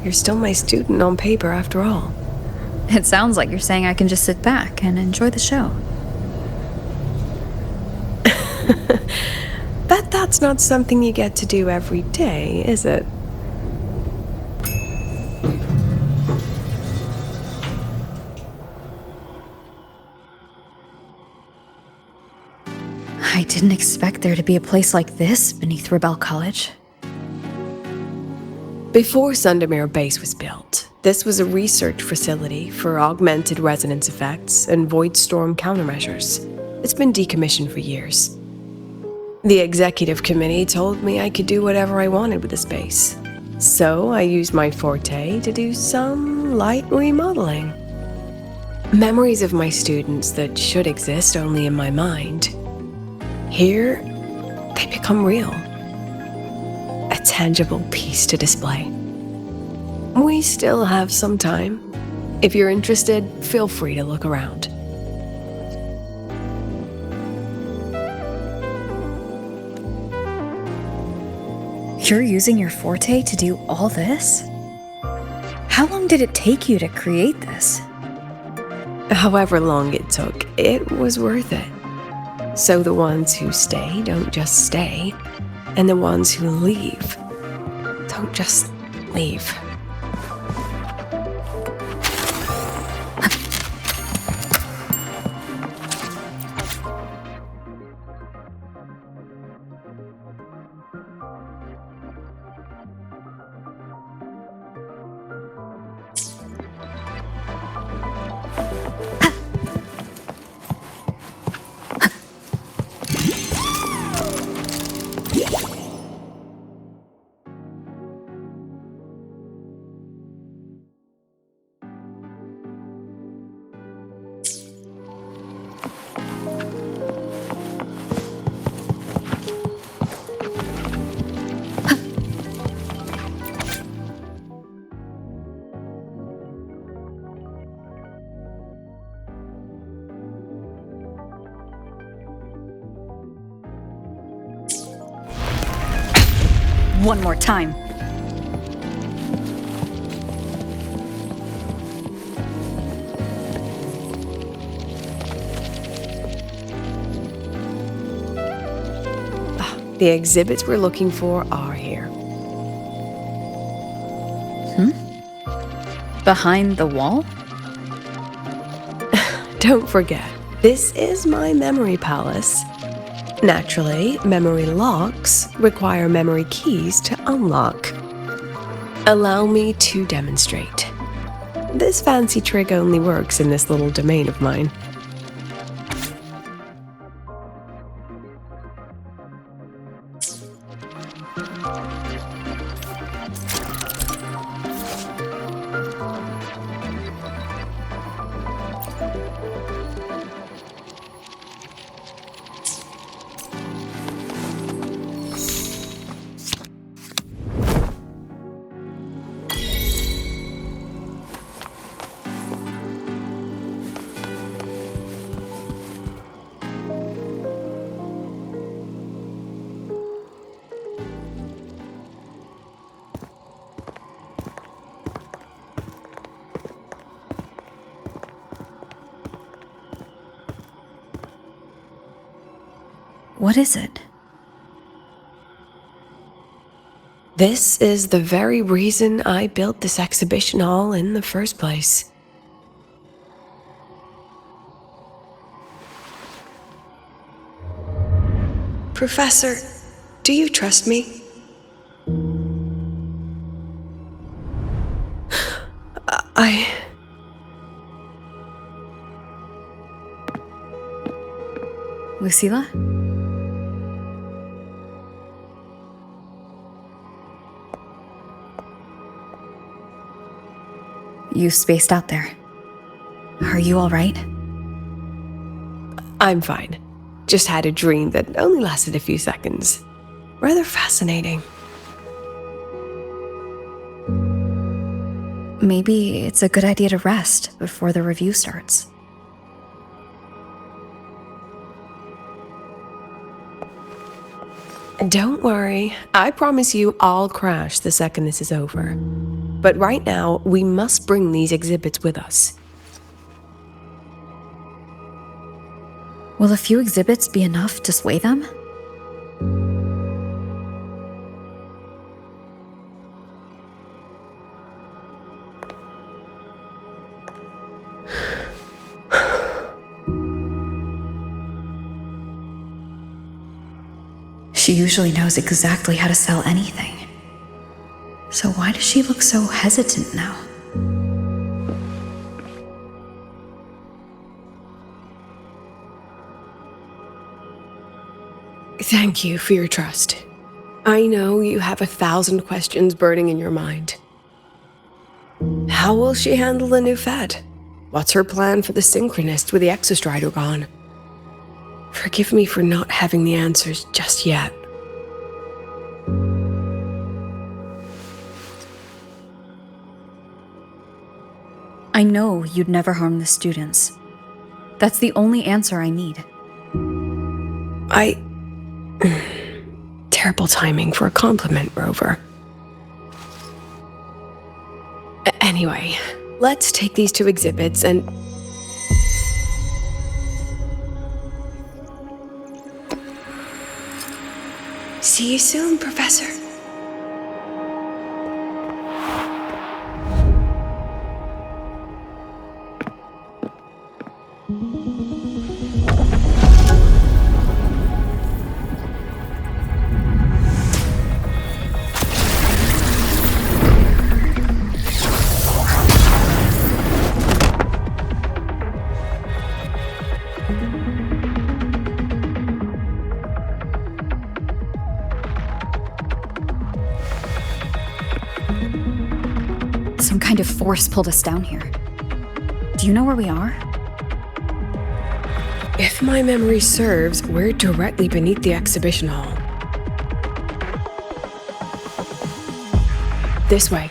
F: You're still my student on paper after all.
E: It sounds like you're saying I can just sit back and enjoy the show.
F: Bet that's not something you get to do every day, is it?
E: I didn't expect there to be a place like this beneath Rebel College.
F: Before Sundermere Base was built, this was a research facility for augmented resonance effects and void storm countermeasures. It's been decommissioned for years. The executive committee told me I could do whatever I wanted with the space. So I used my forte to do some light remodeling. Memories of my students that should exist only in my mind. Here, they become real. A tangible piece to display. We still have some time. If you're interested, feel free to look around.
E: You're using your forte to do all this? How long did it take you to create this?
F: However long it took, it was worth it. So the ones who stay don't just stay, and the ones who leave don't just leave.
E: One more time.
F: The exhibits we're looking for are here.
E: Behind the wall?
F: Don't forget, this is my memory palace. Naturally, memory locks require memory keys to unlock. Allow me to demonstrate. This fancy trick only works in this little domain of mine.
E: What is it?
F: This is the very reason I built this exhibition hall in the first place. Professor, do you trust me?
E: Lucilla? You spaced out there. Are you all right?
F: I'm fine. Just had a dream that only lasted a few seconds. Rather fascinating.
E: Maybe it's a good idea to rest before the review starts.
F: Don't worry. I promise you I'll crash the second this is over. But right now, we must bring these exhibits with us.
E: Will a few exhibits be enough to sway them? She usually knows exactly how to sell anything. So why does she look so hesitant now?
F: Thank you for your trust. I know you have 1,000 questions burning in your mind. How will she handle the new fed? What's her plan for the Synchronist with the Exostrider gone? Forgive me for not having the answers just yet.
E: I know you'd never harm the students. That's the only answer I need.
F: Terrible timing for a compliment, Rover. Anyway, let's take these 2 exhibits and... See you soon, Professor.
E: Some kind of force pulled us down here. Do you know where we are?
F: If my memory serves, we're directly beneath the exhibition hall. This way.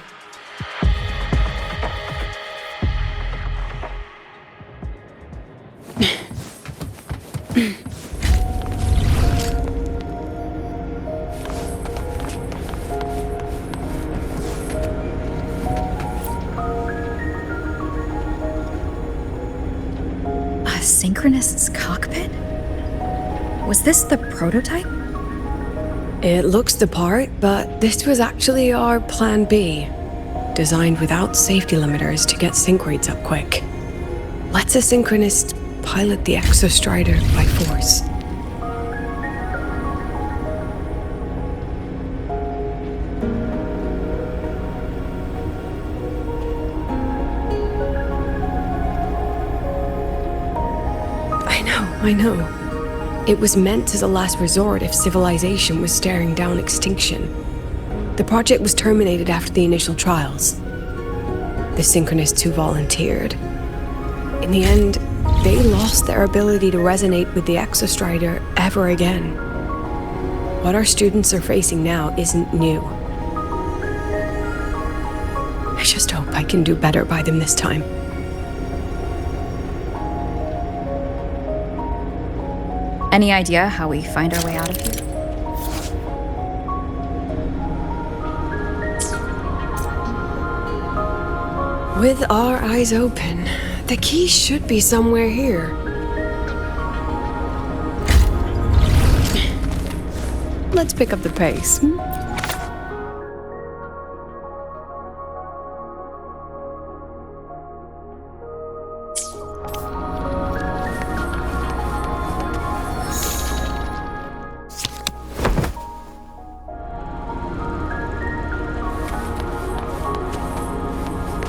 E: Synchronist's cockpit? Was this the prototype?
F: It looks the part, but this was actually our plan B. Designed without safety limiters to get sync rates up quick. Let's a synchronist pilot the exostrider by force. I know. It was meant as a last resort if civilization was staring down extinction. The project was terminated after the initial trials. The synchronists who volunteered, in the end, they lost their ability to resonate with the exostrider ever again. What our students are facing now isn't new. I just hope I can do better by them this time.
E: Any idea how we find our way out of here?
F: With our eyes open, the key should be somewhere here. Let's pick up the pace.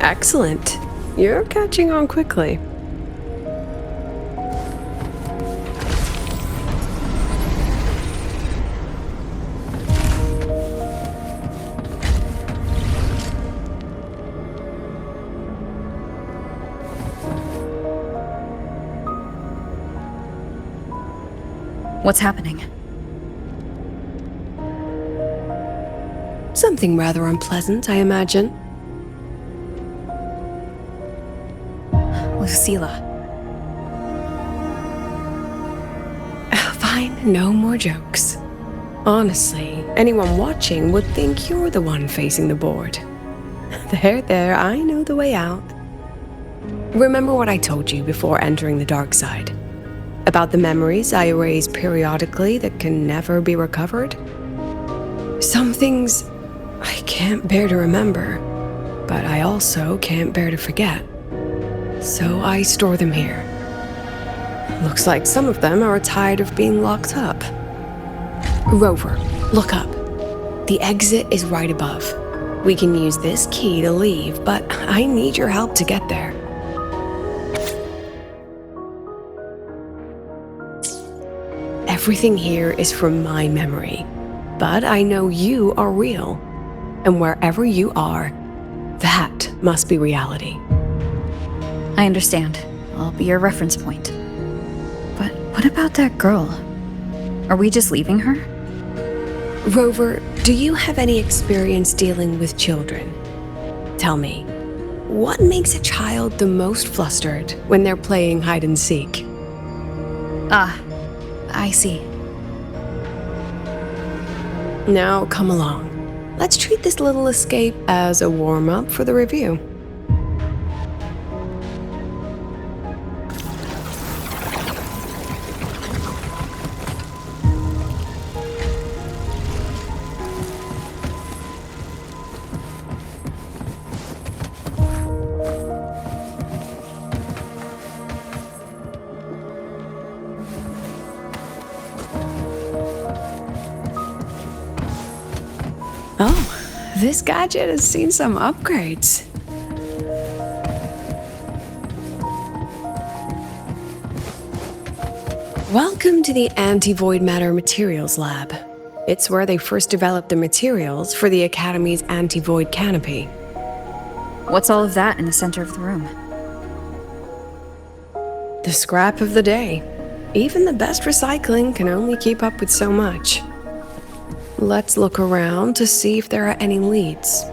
F: Excellent. You're catching on quickly.
E: What's happening?
F: Something rather unpleasant, I imagine.
E: Lucilla.
F: Fine, no more jokes. Honestly, anyone watching would think you're the one facing the board. There, I know the way out. Remember what I told you before entering the dark side? About the memories I erase periodically that can never be recovered? Some things I can't bear to remember, but I also can't bear to forget. So I store them here. Looks like some of them are tired of being locked up. Rover, look up. The exit is right above. We can use this key to leave, but I need your help to get there. Everything here is from my memory, but I know you are real. And wherever you are, that must be reality.
E: I understand. I'll be your reference point. But what about that girl? Are we just leaving her?
F: Rover, do you have any experience dealing with children? Tell me, what makes a child the most flustered when they're playing hide and seek?
E: Ah, I see.
F: Now come along. Let's treat this little escape as a warm-up for the review. Oh, this gadget has seen some upgrades. Welcome to the Anti-Void Matter Materials Lab. It's where they first developed the materials for the Academy's anti-void canopy.
E: What's all of that in the center of the room?
F: The scrap of the day. Even the best recycling can only keep up with so much. Let's look around to see if there are any leads.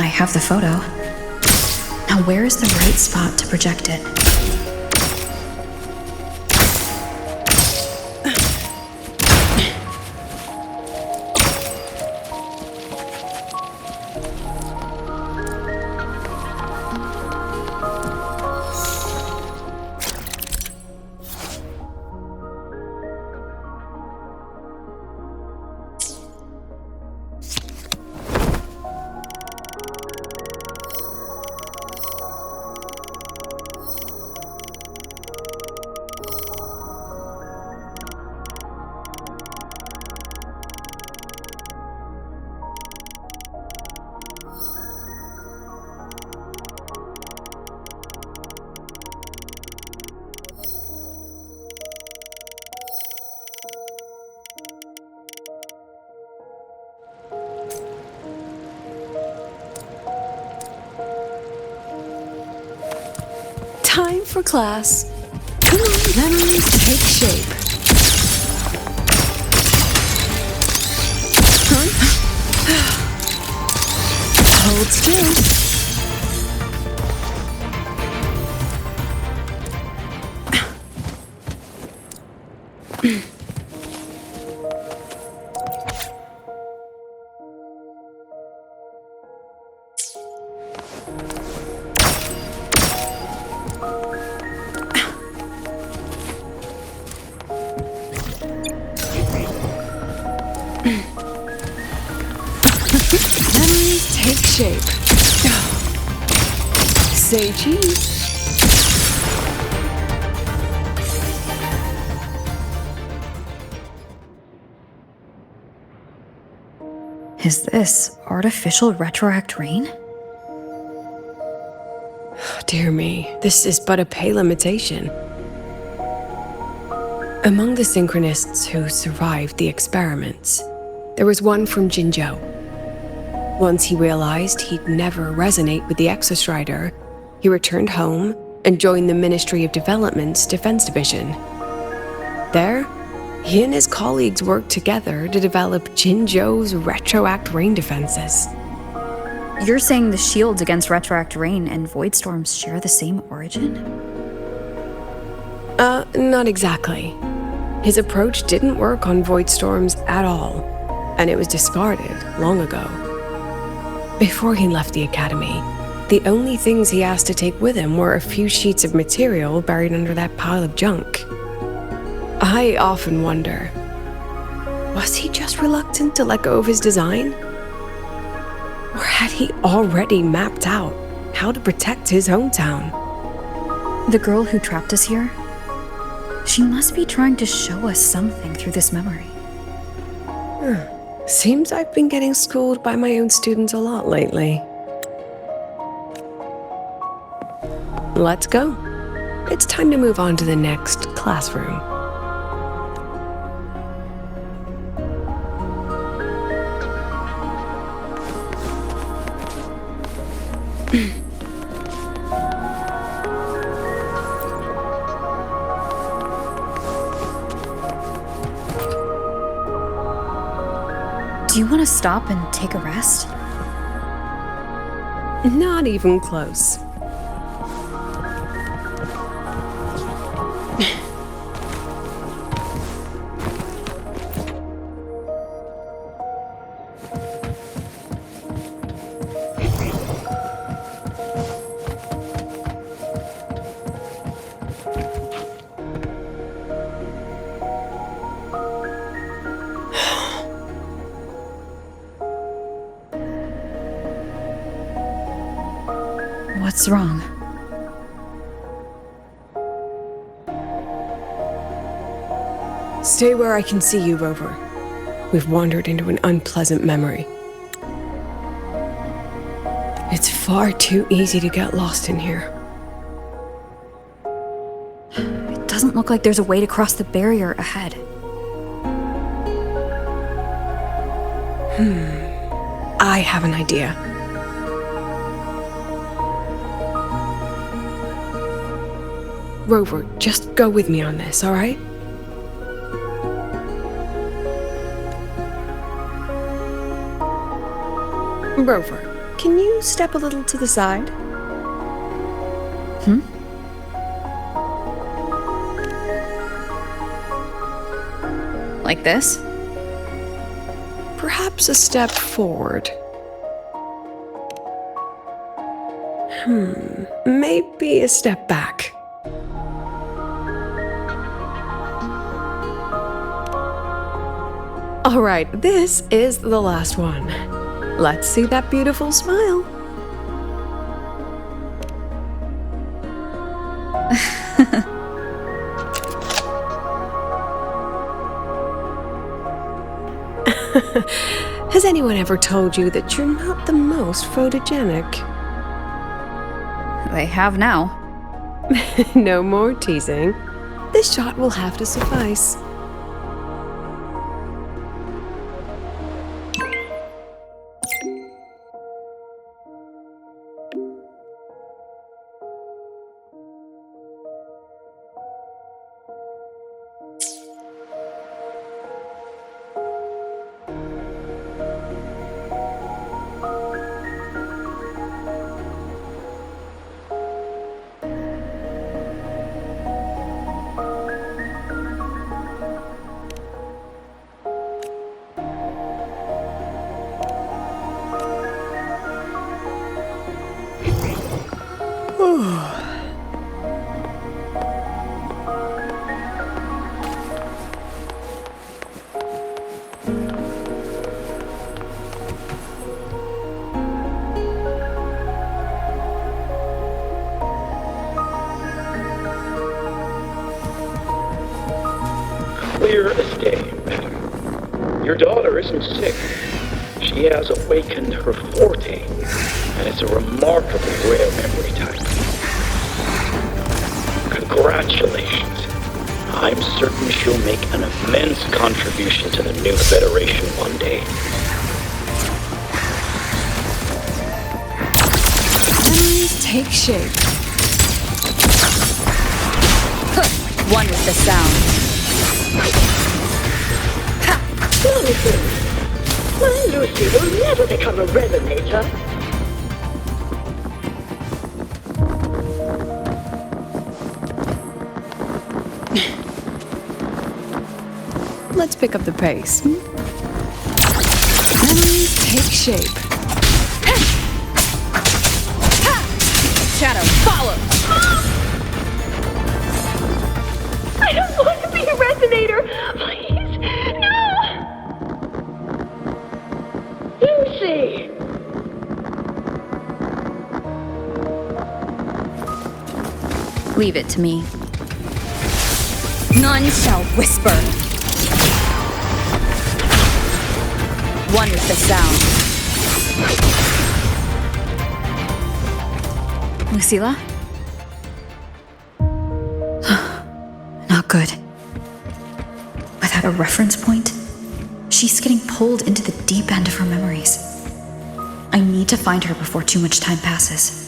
E: I have the photo. Now where is the right spot to project it?
F: Time for class. Come on, memories take shape. Hold still. Memories take shape. Say cheese.
E: Is this artificial retroact rain?
F: Dear me, this is but a pale imitation. Among the synchronists who survived the experiments, there was one from Jinzhou. Once he realized he'd never resonate with the Exostrider, he returned home and joined the Ministry of Development's Defense Division. There, he and his colleagues worked together to develop Jinzhou's retroact rain defenses.
E: You're saying the shields against retroact rain and void storms share the same origin?
F: Not exactly. His approach didn't work on void storms at all, and it was discarded long ago. Before he left the academy, the only things he asked to take with him were a few sheets of material buried under that pile of junk. I often wonder, was he just reluctant to let go of his design? Or had he already mapped out how to protect his hometown?
E: The girl who trapped us here? She must be trying to show us something through this memory.
F: Seems I've been getting schooled by my own students a lot lately. Let's go. It's time to move on to the next classroom.
E: Do you want to stop and take a rest?
F: Not even close.
E: What's wrong?
F: Stay where I can see you, Rover. We've wandered into an unpleasant memory. It's far too easy to get lost in here.
E: It doesn't look like there's a way to cross the barrier ahead.
F: I have an idea. Rover, just go with me on this, all right? Rover, can you step a little to the side?
E: Like this?
F: Perhaps a step forward. Maybe a step back. All right, this is the last one. Let's see that beautiful smile. Has anyone ever told you that you're not the most photogenic?
E: They have now.
F: No more teasing. This shot will have to suffice.
U: Clear as day, madam. Your daughter isn't sick. She has awakened her forte, and it's a remarkably rare memory type. Congratulations. I'm certain she'll make an immense contribution to the new Federation one day.
F: Memories take shape.
E: One with the sound.
V: My Lucy will never become a resonator.
F: Let's pick up the pace. Memories take shape.
E: Shadow, follow!
V: I don't want to be a resonator! Please, no! Lucy!
E: Leave it to me. None shall whisper. One with the sound. Lucilla? Not good. Without a reference point, she's getting pulled into the deep end of her memories. I need to find her before too much time passes.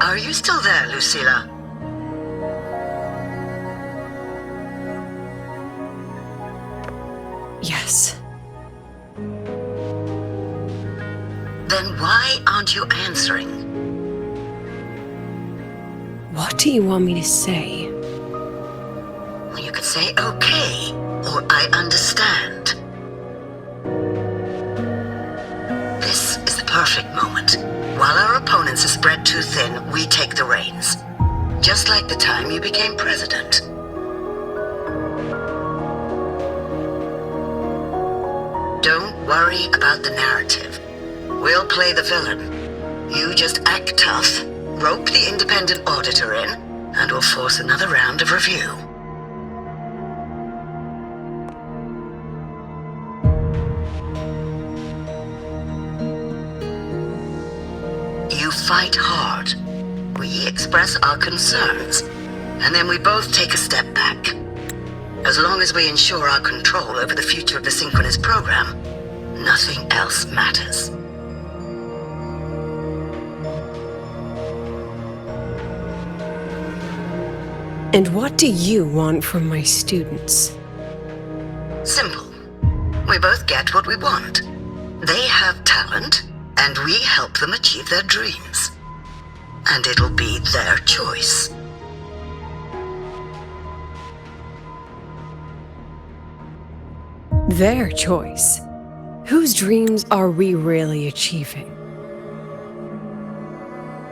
A: Are you still there, Lucilla?
F: Yes.
A: Then why aren't you answering?
F: What do you want me to say?
A: You could say okay, or I understand. This is the perfect moment. While our opponents are spread too thin, we take the reins. Just like the time you became president. Don't worry about the narrative. We'll play the villain. You just act tough, rope the independent auditor in, and we'll force another round of review. You fight hard. We express our concerns, and then we both take a step back. As long as we ensure our control over the future of the synchronous program, nothing else matters.
F: And what do you want from my students?
A: Simple. We both get what we want. They have talent, and we help them achieve their dreams. And it'll be their choice.
F: Their choice? Whose dreams are we really achieving?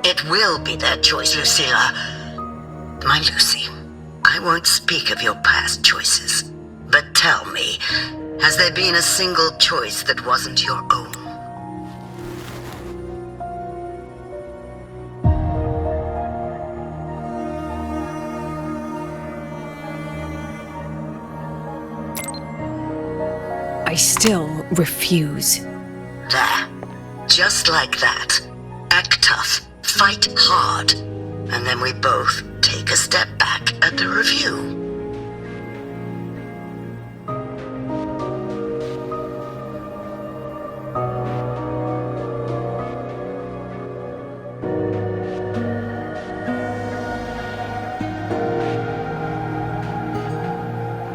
A: It will be their choice, Lucilla. My Lucy, I won't speak of your past choices. But tell me, has there been a single choice that wasn't your own?
F: I still refuse.
A: There. Just like that. Act tough, fight hard, and then we both take a step back at the review.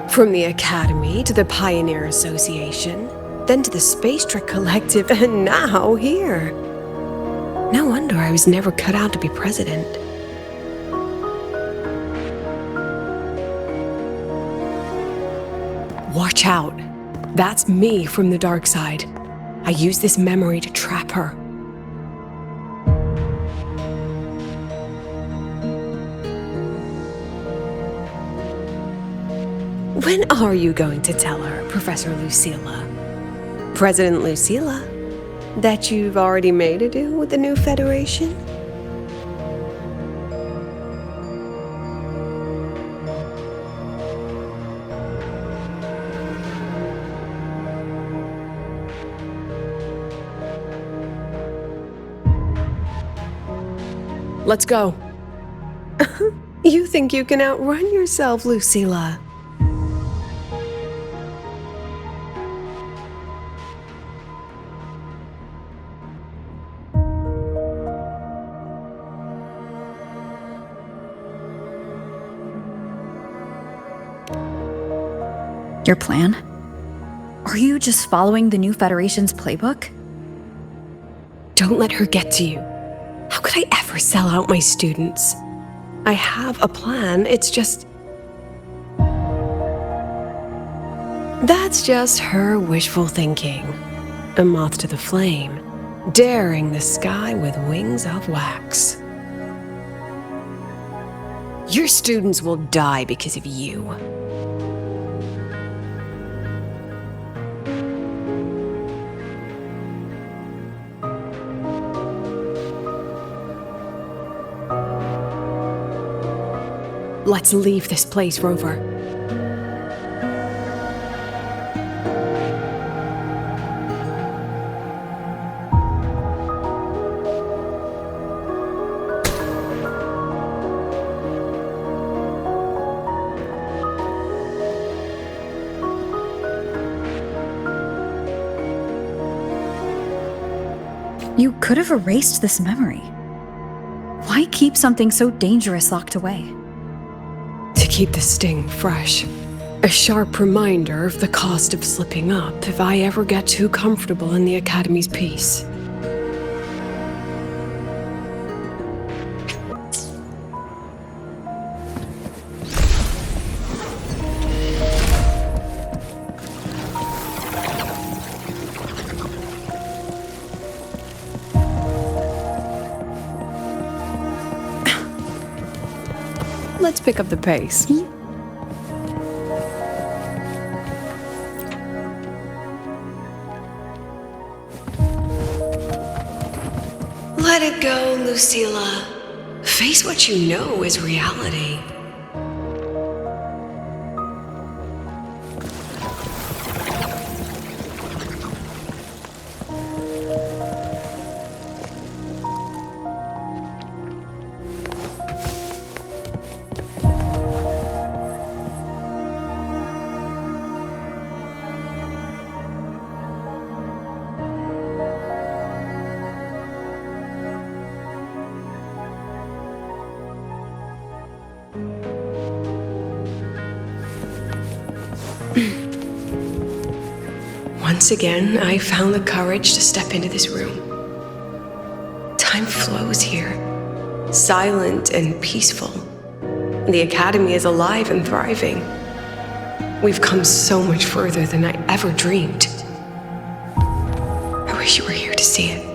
F: From the Academy to the Pioneer Association, then to the Space Trek Collective, and now here. No wonder I was never cut out to be president. Watch out. That's me from the dark side. I use this memory to trap her. When are you going to tell her, Professor Lucilla? President Lucilla? That you've already made a deal with the new Federation? Let's go. You think you can outrun yourself, Lucilla?
E: Your plan? Are you just following the new Federation's playbook?
F: Don't let her get to you. How could I ever sell out my students? I have a plan, it's just... That's just her wishful thinking. A moth to the flame, daring the sky with wings of wax. Your students will die because of you. Let's leave this place, Rover.
E: You could have erased this memory. Why keep something so dangerous locked away?
F: To keep the sting fresh. A sharp reminder of the cost of slipping up if I ever get too comfortable in the Academy's peace. Let's pick up the pace. Let it go, Lucilla. Face what you know is reality. Once again, I found the courage to step into this room. Time flows here, silent and peaceful. The Academy is alive and thriving. We've come so much further than I ever dreamed. I wish you were here to see it.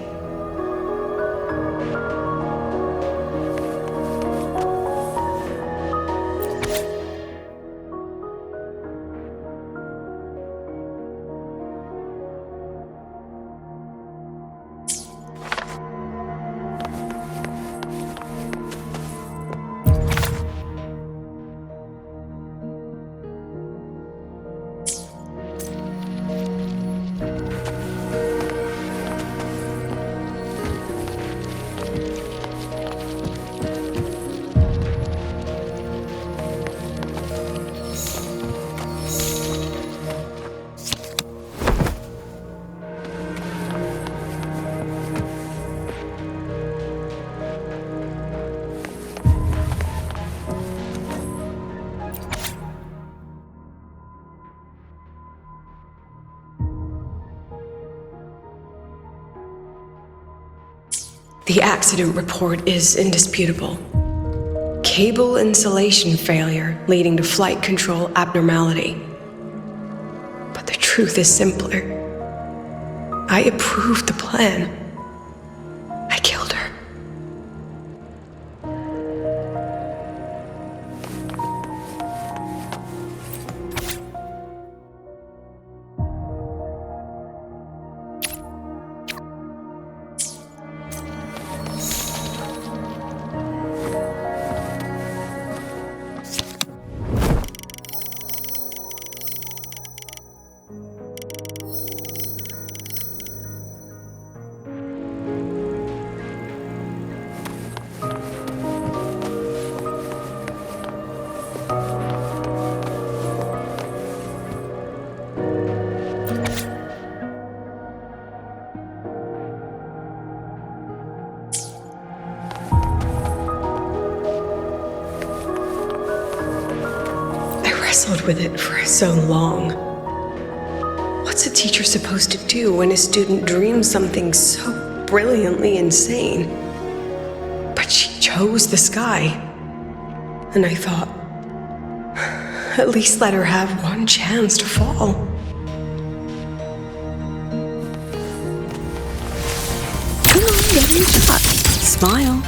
F: The accident report is indisputable. Cable insulation failure leading to flight control abnormality. But the truth is simpler. I approved the plan. I killed her. Wrestled with it for so long. What's a teacher supposed to do when a student dreams something so brilliantly insane? But she chose the sky. And I thought, at least let her have one chance to fall. Come on, get in the shot. Smile.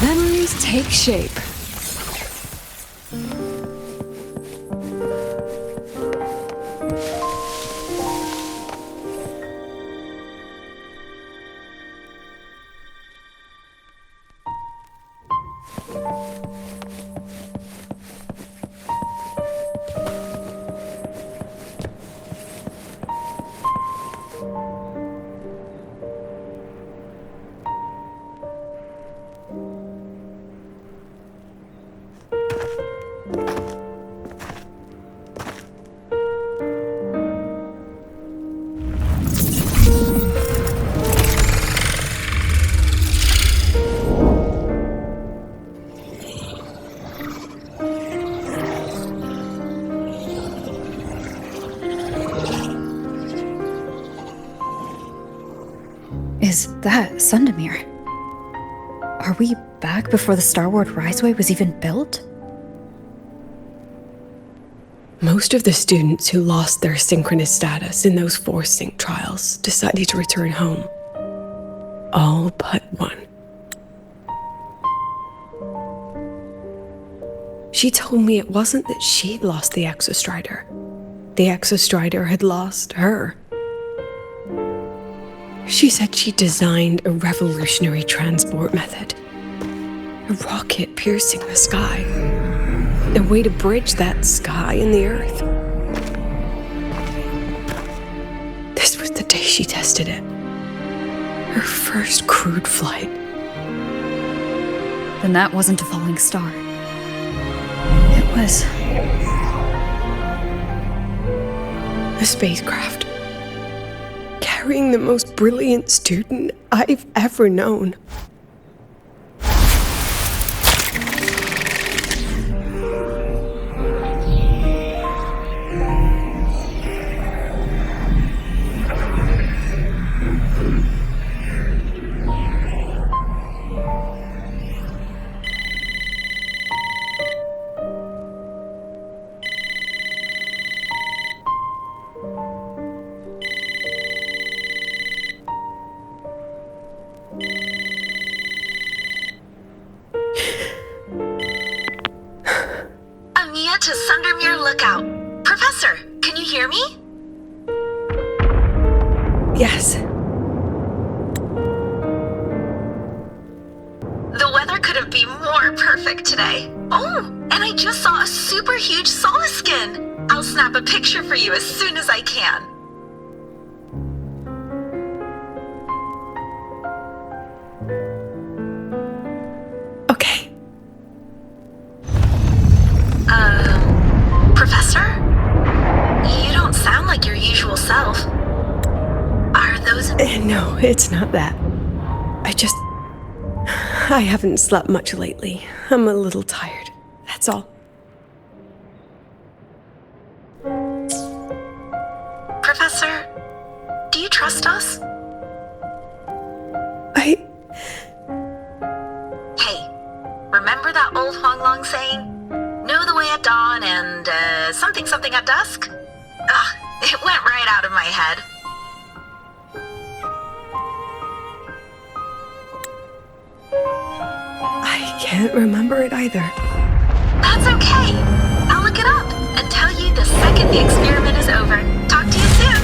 F: Memories take shape.
E: that, Sundamir? Are we back before the Starward Riseway was even built?
F: Most of the students who lost their synchronous status in those forced sync trials decided to return home. All but one. She told me it wasn't that she'd lost the Exostrider. The Exostrider had lost her. She said she designed a revolutionary transport method. A rocket piercing the sky. A way to bridge that sky and the Earth. This was the day she tested it. Her first crewed flight.
E: Then that wasn't a falling star. It was...
F: a spacecraft. Carrying the most brilliant student I've ever known.
A: To Sundermere Lookout. Professor, can you hear me?
F: Yes.
A: The weather couldn't be more perfect today. Oh, and I just saw a super huge Solaskin. I'll snap a picture for you as soon as I can.
F: Okay.
A: Professor? You don't sound like your usual self. Are those...
F: No, it's not that. I haven't slept much lately. I'm a little tired. That's all.
A: Professor, do you trust us?
F: Hey,
A: remember that old Huanglong saying? Know the way at dawn and, something at dusk? Ugh, it went right out of my head.
F: I can't remember it either.
A: That's okay. I'll look it up and tell you the second the experiment is over. Talk to you soon.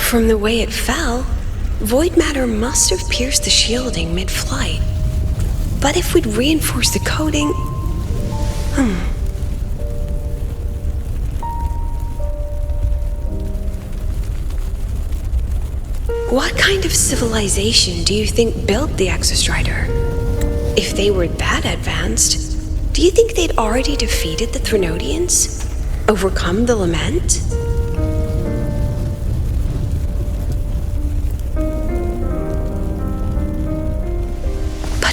F: From the way it fell, void matter must have pierced the shielding mid-flight. But if we'd reinforced the coating... What kind of civilization do you think built the Exostrider? If they were that advanced, do you think they'd already defeated the Threnodians? Overcome the Lament?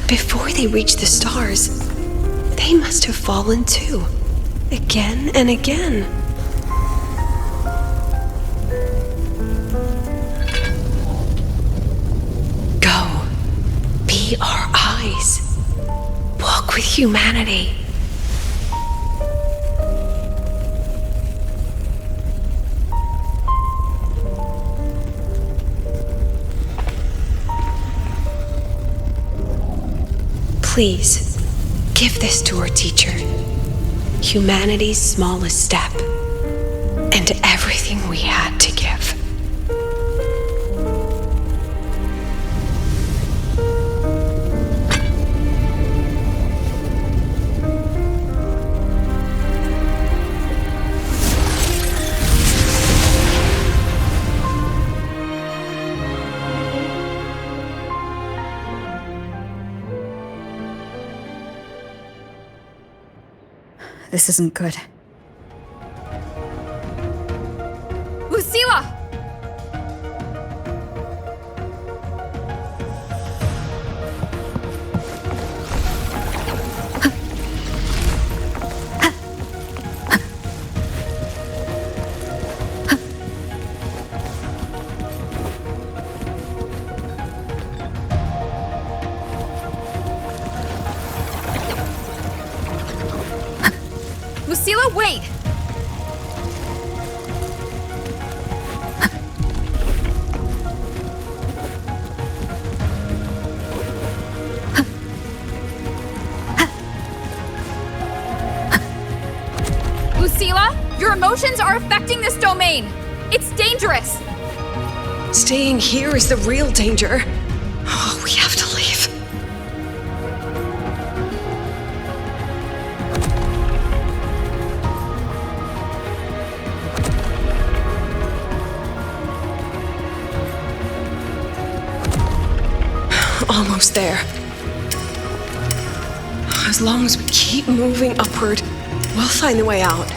F: Before they reached the stars, they must have fallen too. Again and again. eyes. Walk with humanity. Please, give this to our teacher. Humanity's smallest step, and everything we had to give.
E: This isn't good.
C: Lucilla! Lucilla, wait! Lucilla, your emotions are affecting this domain. It's dangerous.
F: Staying here is the real danger. Oh, we have to leave. Almost there. As long as we keep moving upward, we'll find the way out.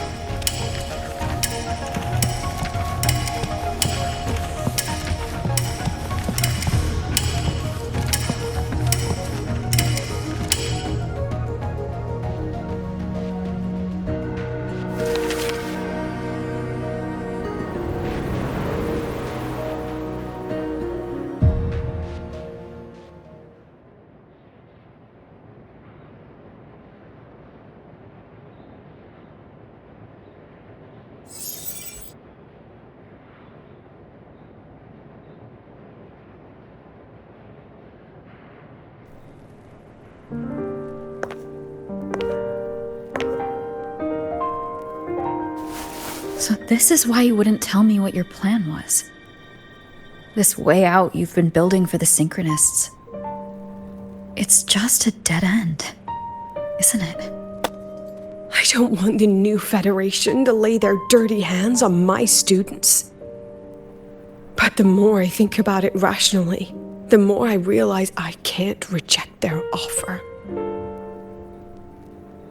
E: So this is why you wouldn't tell me what your plan was. This way out you've been building for the Synchronists. It's just a dead end, isn't it?
F: I don't want the new Federation to lay their dirty hands on my students. But the more I think about it rationally, the more I realize I can't reject their offer.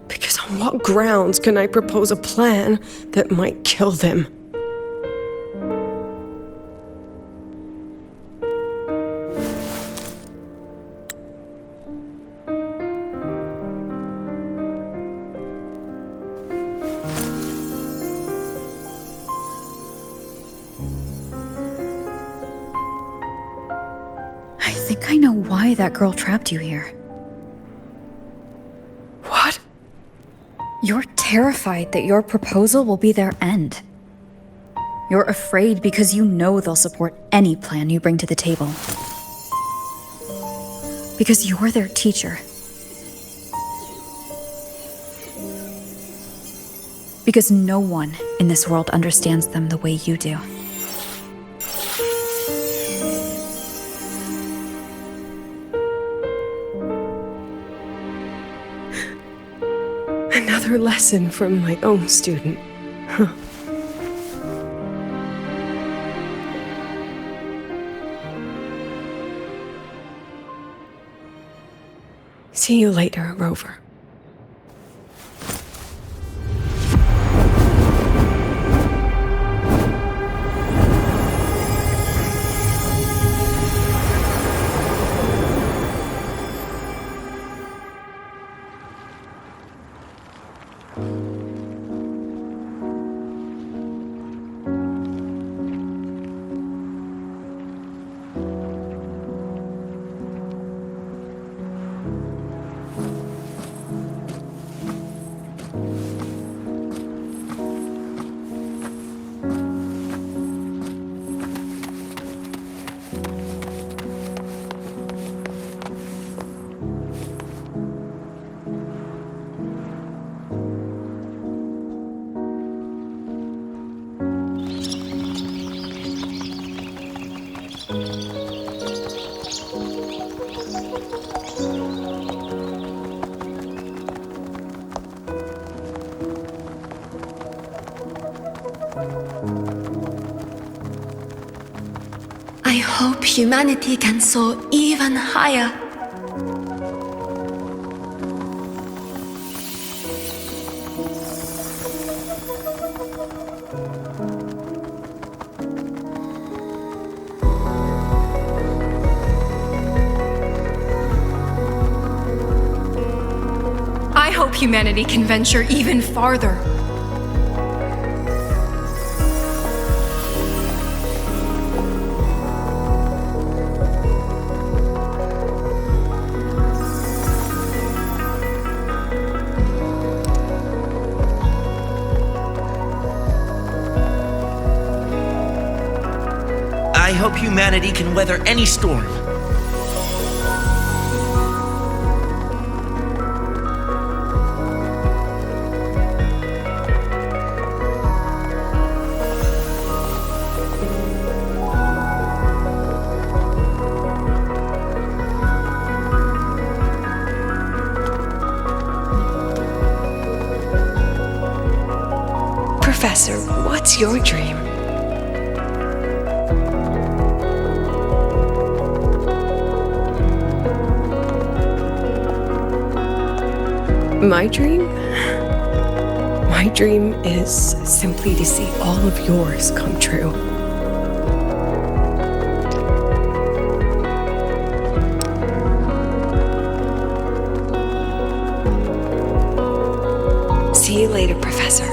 F: Because on what grounds can I propose a plan that might kill them?
E: I think I know why that girl trapped you here.
F: What?
E: You're terrified that your proposal will be their end. You're afraid because you know they'll support any plan you bring to the table. Because you're their teacher. Because no one in this world understands them the way you do.
F: Another lesson from my own student. Huh. See you later, Rover.
G: hope humanity can soar even higher.
S: I hope humanity can venture even farther.
L: I hope humanity can weather any storm.
F: Professor, what's your dream? My dream? My dream is simply to see all of yours come true. See you later, Professor.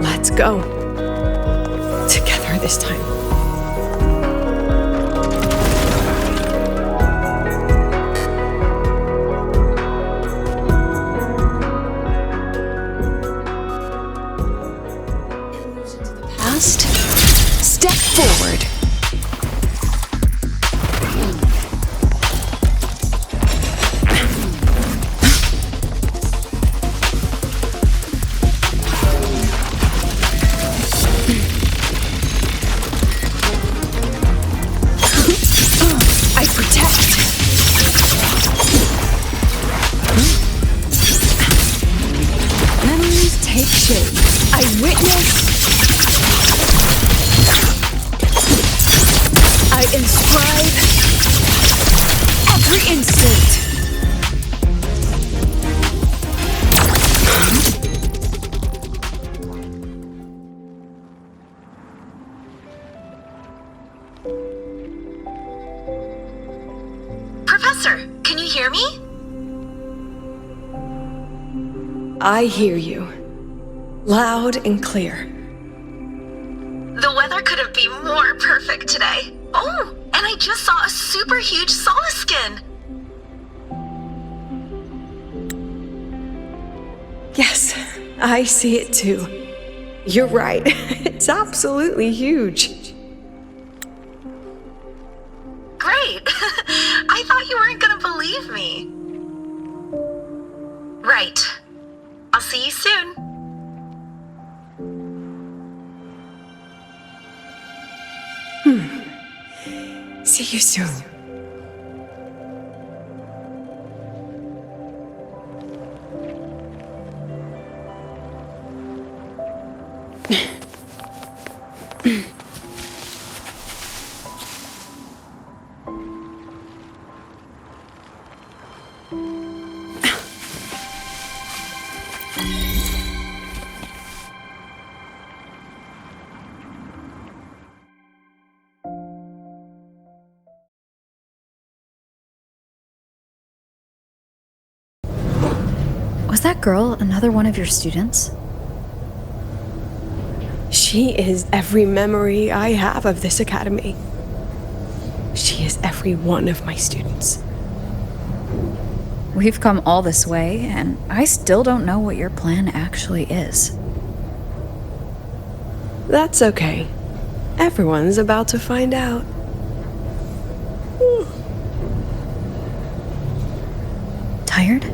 F: Let's go. Together this time. Past. Step forward. I protect. Memories take shape. I witness. I inscribe every instant.
H: Professor, can you hear me?
F: I hear you. Loud and clear.
H: The weather couldn't be more perfect today. Oh, and I just saw a super huge solaskin.
F: Yes, I see it too. You're right. It's absolutely huge.
H: Great. I thought you weren't gonna believe me. Right. I'll see you soon.
F: See you soon.
E: Was that girl another one of your students?
F: She is every memory I have of this academy. She is every one of my students.
E: We've come all this way, and I still don't know what your plan actually is.
F: That's okay. Everyone's about to find out.
E: Tired?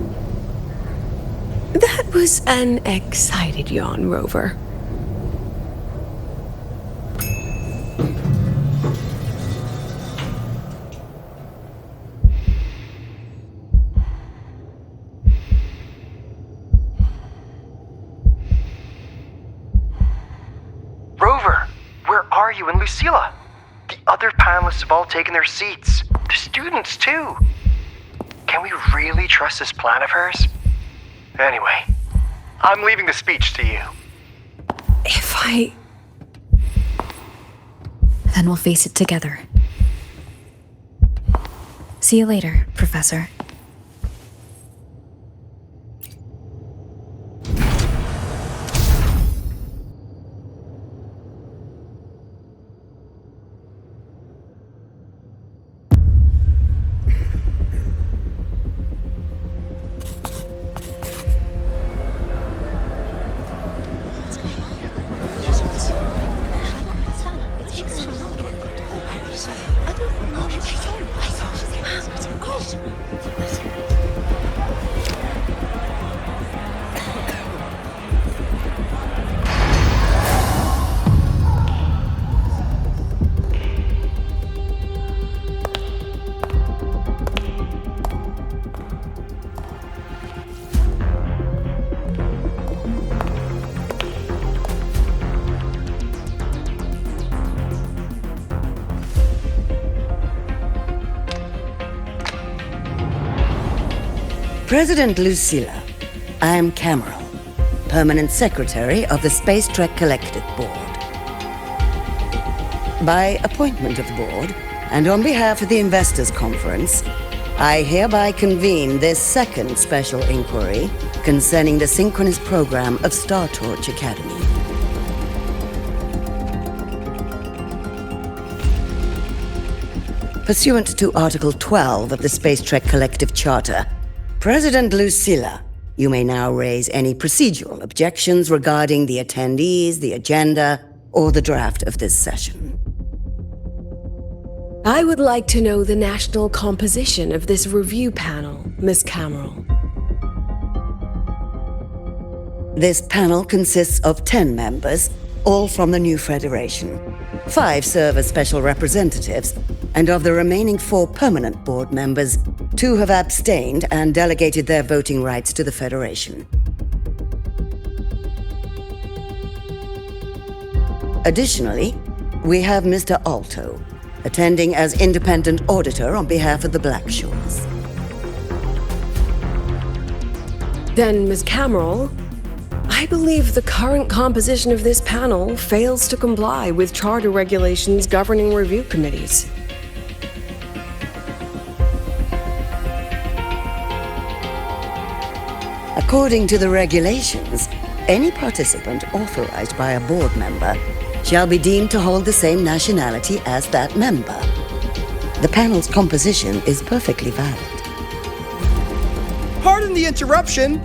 F: That was an excited yawn, Rover.
T: are you and Lucilla? The other panelists have all taken their seats. The students, too. Can we really trust this plan of hers? Anyway, I'm leaving the speech to you.
E: Then we'll face it together. See you later, Professor.
A: President Lucilla, I am Cameron, Permanent Secretary of the Space Trek Collective Board. By appointment of the Board, and on behalf of the Investors' Conference, I hereby convene this second special inquiry concerning the synchronous program of Star Torch Academy. Pursuant to Article 12 of the Space Trek Collective Charter, President Lucilla, you may now raise any procedural objections regarding the attendees, the agenda, or the draft of this session.
F: I would like to know the national composition of this review panel, Miss Cameron.
A: This panel consists of 10 members, all from the new Federation. 5 serve as special representatives, and of the remaining 4 permanent board members, 2 have abstained and delegated their voting rights to the Federation. Additionally, we have Mr. Alto, attending as independent auditor on behalf of the Blackshores.
F: Then, Ms. Cameron, I believe the current composition of this panel fails to comply with charter regulations governing review committees.
A: According to the regulations, any participant authorized by a board member shall be deemed to hold the same nationality as that member. The panel's composition is perfectly valid.
K: Pardon the interruption.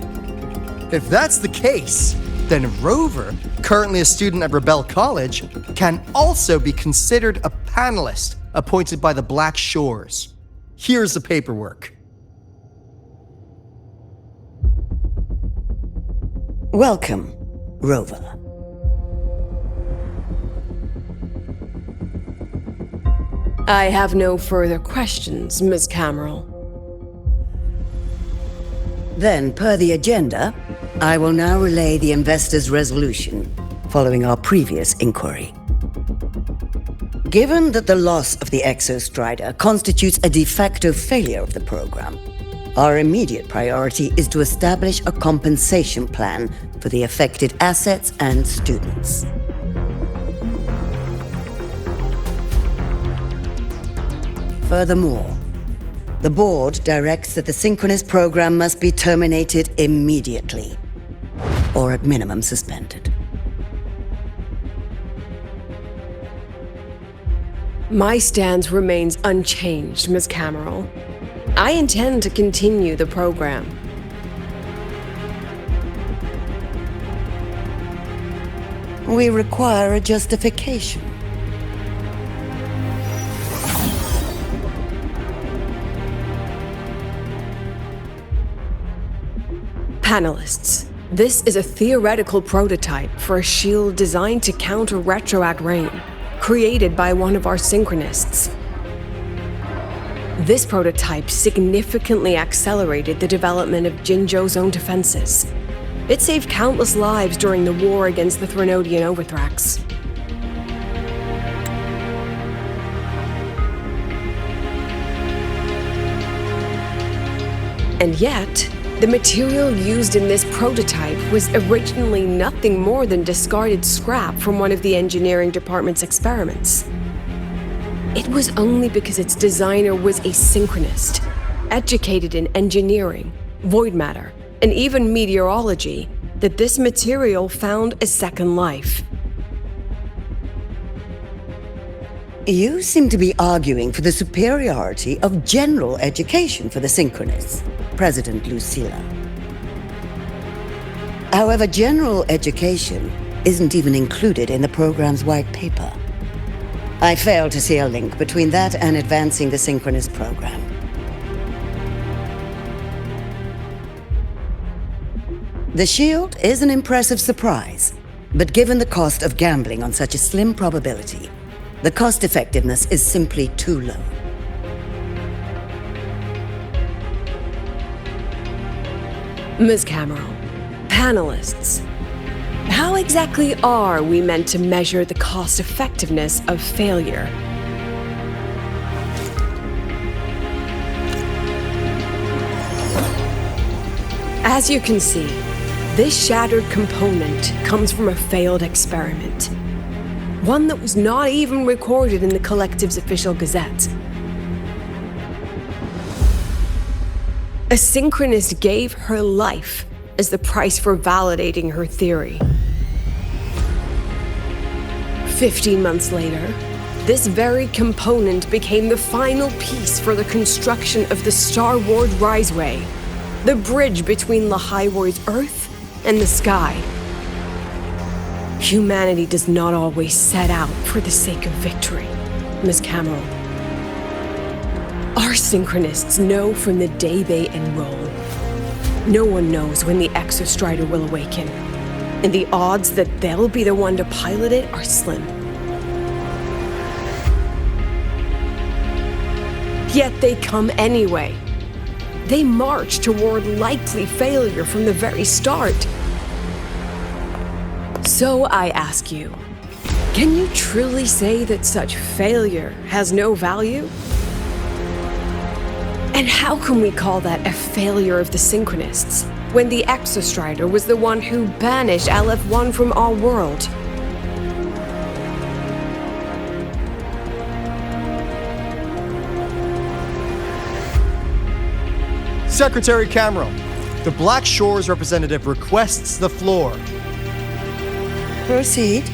K: If that's the case, then Rover, currently a student at Rebel College, can also be considered a panelist appointed by the Black Shores. Here's the paperwork.
A: Welcome, Rover.
F: I have no further questions, Ms. Cameron.
A: Then, per the agenda, I will now relay the investors' resolution following our previous inquiry. Given that the loss of the Exostrider constitutes a de facto failure of the program, our immediate priority is to establish a compensation plan for the affected assets and students. Furthermore, the board directs that the synchronous program must be terminated immediately, or at minimum suspended.
F: My stance remains unchanged, Ms. Cameron. I intend to continue the program.
A: We require a justification.
F: Panelists, this is a theoretical prototype for a shield designed to counter retroact rain, created by one of our synchronists. This prototype significantly accelerated the development of Jinzhou's own defenses. It saved countless lives during the war against the Threnodian Overthrax. And yet, the material used in this prototype was originally nothing more than discarded scrap from one of the engineering department's experiments. It was only because its designer was a synchronist, educated in engineering, void matter, and even meteorology, that this material found a second life.
A: You seem to be arguing for the superiority of general education for the synchronists, President Lucilla. However, general education isn't even included in the program's white paper. I fail to see a link between that and advancing the synchronist program. The shield is an impressive surprise, but given the cost of gambling on such a slim probability, the cost effectiveness is simply too low.
F: Ms. Cameron, panelists, how exactly are we meant to measure the cost effectiveness of failure? As you can see, this shattered component comes from a failed experiment. One that was not even recorded in the collective's official gazette. A synchronist gave her life as the price for validating her theory. 15 months later, this very component became the final piece for the construction of the Star Ward Riseway, the bridge between Lahaiwar's Earth and the sky. Humanity does not always set out for the sake of victory, Ms. Cameron. Our synchronists know from the day they enroll. No one knows when the Exostrider will awaken, and the odds that they'll be the one to pilot it are slim. Yet they come anyway. They march toward likely failure from the very start. So I ask you, can you truly say that such failure has no value? And how can we call that a failure of the synchronists, when the Exostrider was the one who banished LF1 from our world?
K: Secretary Cameron, the Black Shores representative requests the floor.
A: Proceed.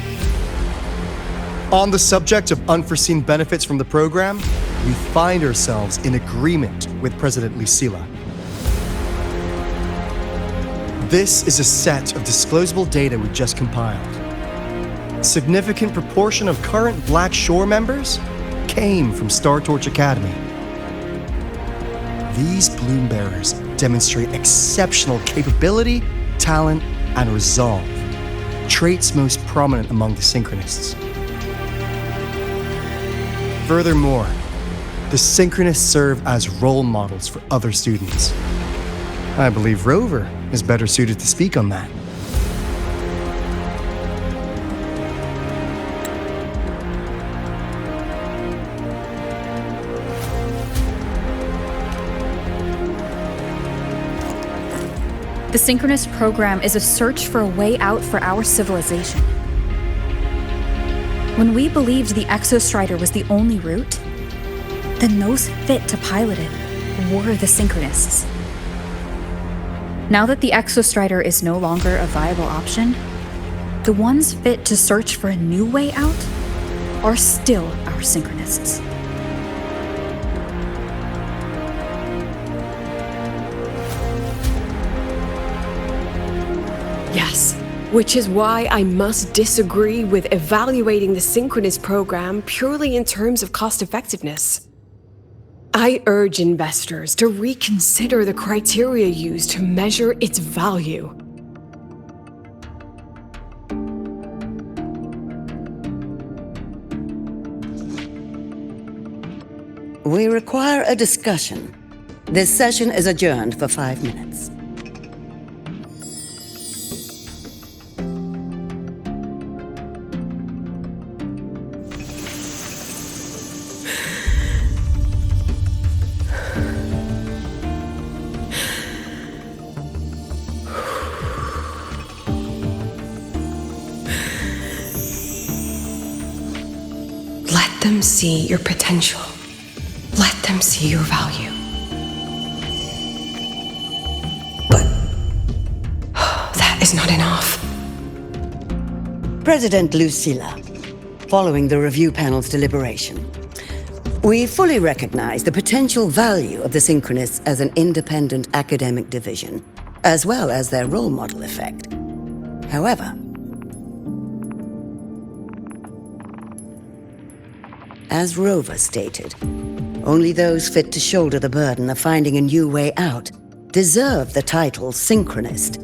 K: On the subject of unforeseen benefits from the program, we find ourselves in agreement with President Lucilla. This is a set of disclosable data we just compiled. A significant proportion of current Black Shore members came from Star Torch Academy. These bloom bearers demonstrate exceptional capability, talent, and resolve, traits most prominent among the synchronists. Furthermore, the synchronists serve as role models for other students. I believe Rover is better suited to speak on that.
C: The Synchronous program is a search for a way out for our civilization. When we believed the Exostrider was the only route, then those fit to pilot it were the Synchronists. Now that the Exostrider is no longer a viable option, the ones fit to search for a new way out are still our Synchronists.
F: Yes, which is why I must disagree with evaluating the Synchronous program purely in terms of cost effectiveness. I urge investors to reconsider the criteria used to measure its value.
A: We require a discussion. This session is adjourned for 5 minutes.
F: them see your potential. Let them see your value. But that is not enough.
A: President Lucilla, following the review panel's deliberation, we fully recognize the potential value of the Synchronists as an independent academic division, as well as their role model effect. However, as Rover stated, only those fit to shoulder the burden of finding a new way out deserve the title Synchronist.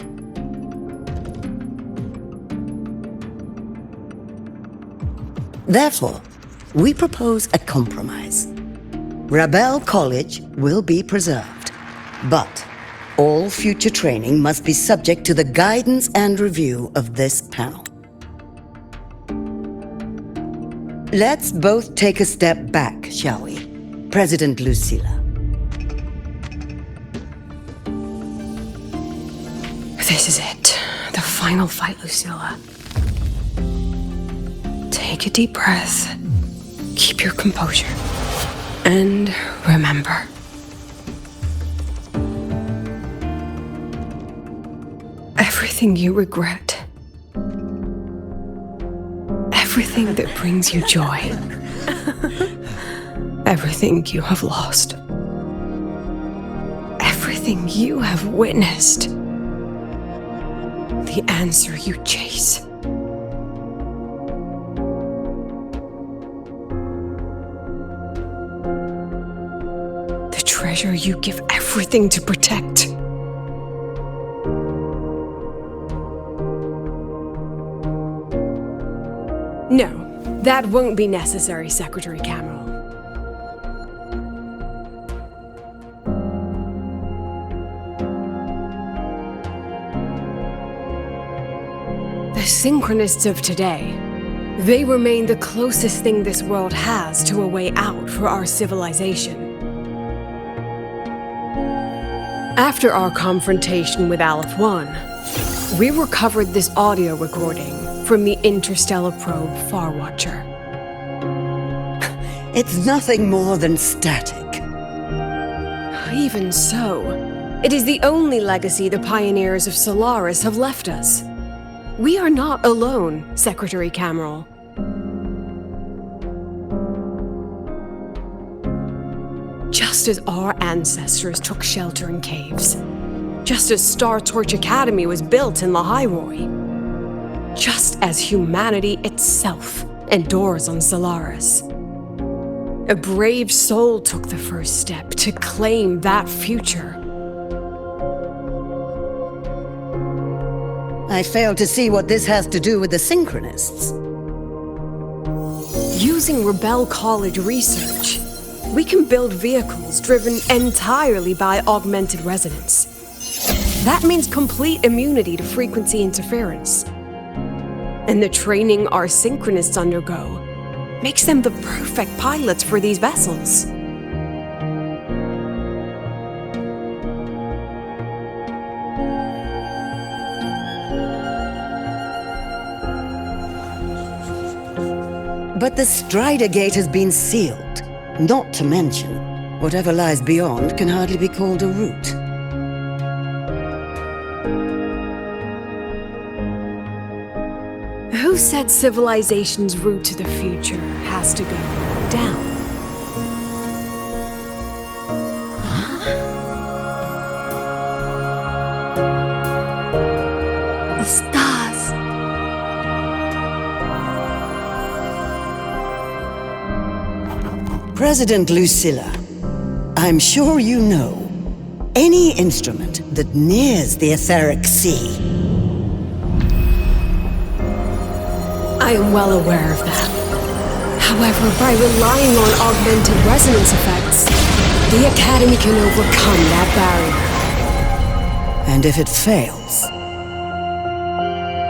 A: Therefore, we propose a compromise. Rebel College will be preserved, but all future training must be subject to the guidance and review of this panel. Let's both take a step back, shall we? President Lucilla.
F: This is it. The final fight, Lucilla. Take a deep breath. Keep your composure. And remember. Everything you regret. Everything that brings you joy. Everything you have lost. Everything you have witnessed. The answer you chase. The treasure you give everything to protect. No, that won't be necessary, Secretary Cameron. The Synchronists of today, they remain the closest thing this world has to a way out for our civilization. After our confrontation with Aleph 1, we recovered this audio recording from the interstellar probe Farwatcher.
A: It's nothing more than static.
F: Even so, it is the only legacy the pioneers of Solaris have left us. We are not alone, Secretary Cameron. Just as our ancestors took shelter in caves, just as Star Torch Academy was built in Lahairoi, just as humanity itself endures on Solaris. A brave soul took the first step to claim that future.
A: I fail to see what this has to do with the Synchronists.
F: Using Rebel College research, we can build vehicles driven entirely by augmented resonance. That means complete immunity to frequency interference. And the training our Synchronists undergo makes them the perfect pilots for these vessels.
A: But the Strider Gate has been sealed. Not to mention, whatever lies beyond can hardly be called a route.
F: Who said civilization's route to the future has to go down?
G: The stars.
A: President Lucilla, I'm sure you know, any instrument that nears the etheric sea.
F: I am well aware of that. However, by relying on augmented resonance effects, the Academy can overcome that barrier.
A: And if it fails,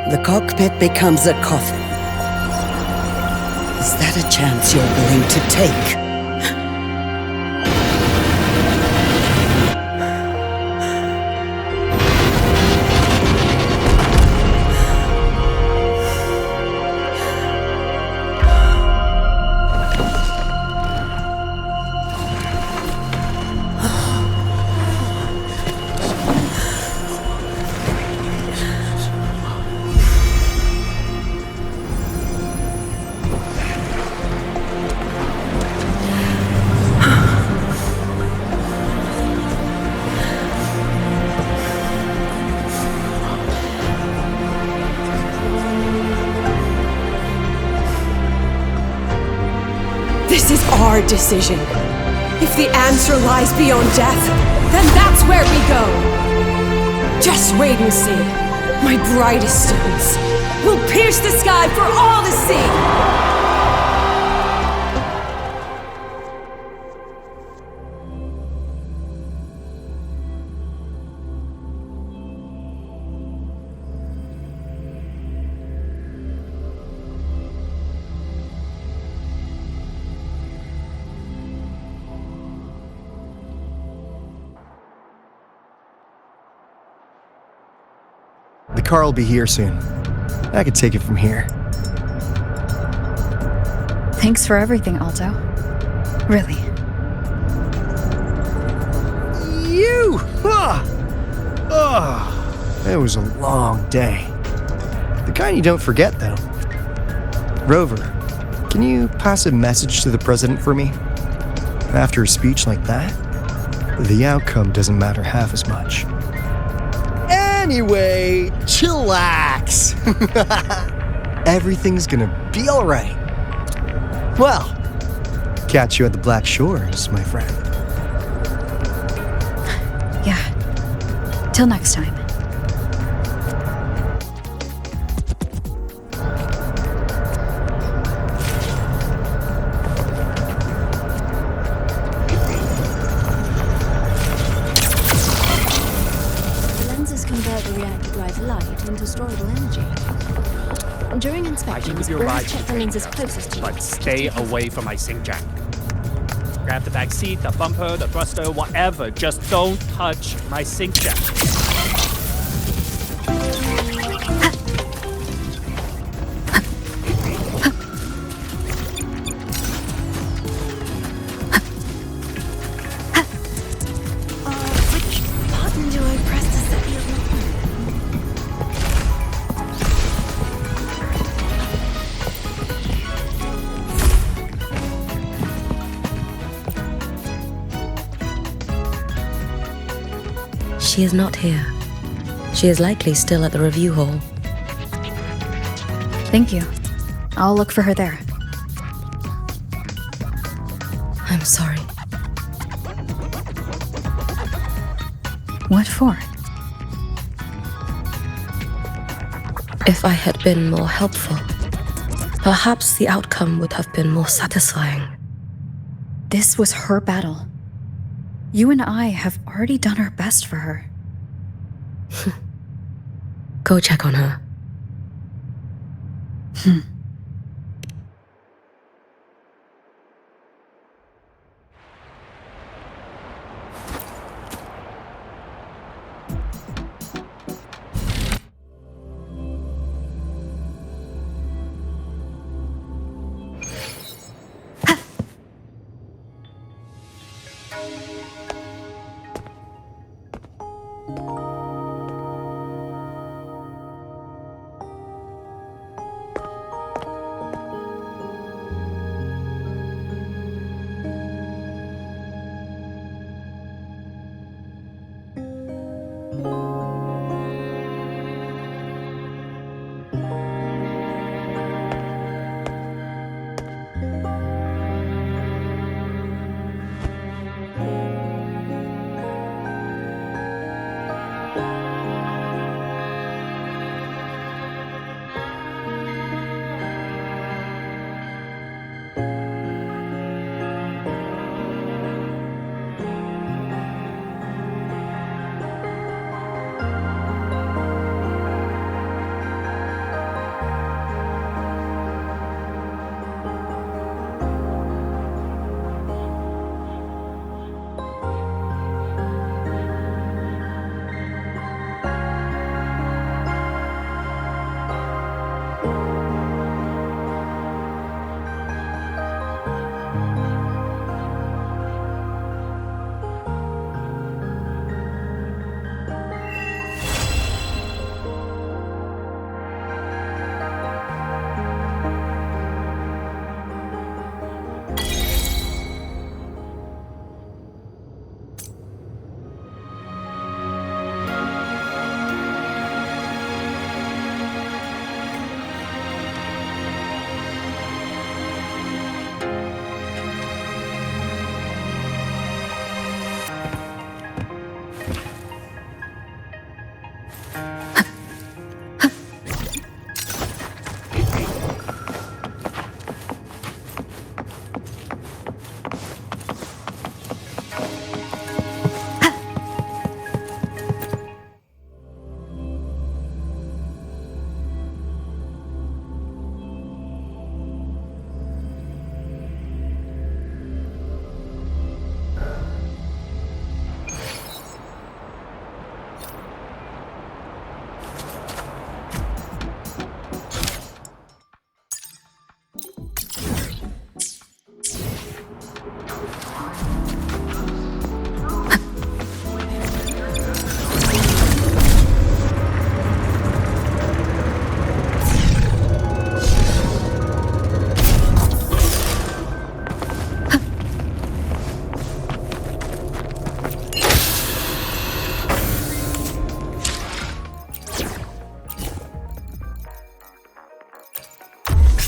A: the cockpit becomes a coffin. Is that a chance you're willing to take?
F: This is our decision. If the answer lies beyond death, then that's where we go. Just wait and see. My brightest students will pierce the sky for all to see.
K: The car will be here soon. I could take it from here.
C: Thanks for everything, Alto. Really.
K: You! It was a long day. The kind you don't forget, though. Rover, can you pass a message to the president for me? After a speech like that, the outcome doesn't matter half as much. Anyway, chillax. Everything's gonna be alright. Well, catch you at the Black Shores, my friend.
C: Yeah. Till next time.
B: Into storable energy. During inspections, always check the lenses closest to you.
P: But stay away from my sync jack. Grab the back seat, the bumper, the thruster, whatever. Just don't touch my sync jack.
B: Which button do I press to set the alarm?
W: She is not here. She is likely still at the review hall.
C: Thank you. I'll look for her there.
W: I'm sorry.
C: What for?
W: If I had been more helpful, perhaps the outcome would have been more satisfying.
C: This was her battle. You and I have already done our best for her.
W: Go check on her.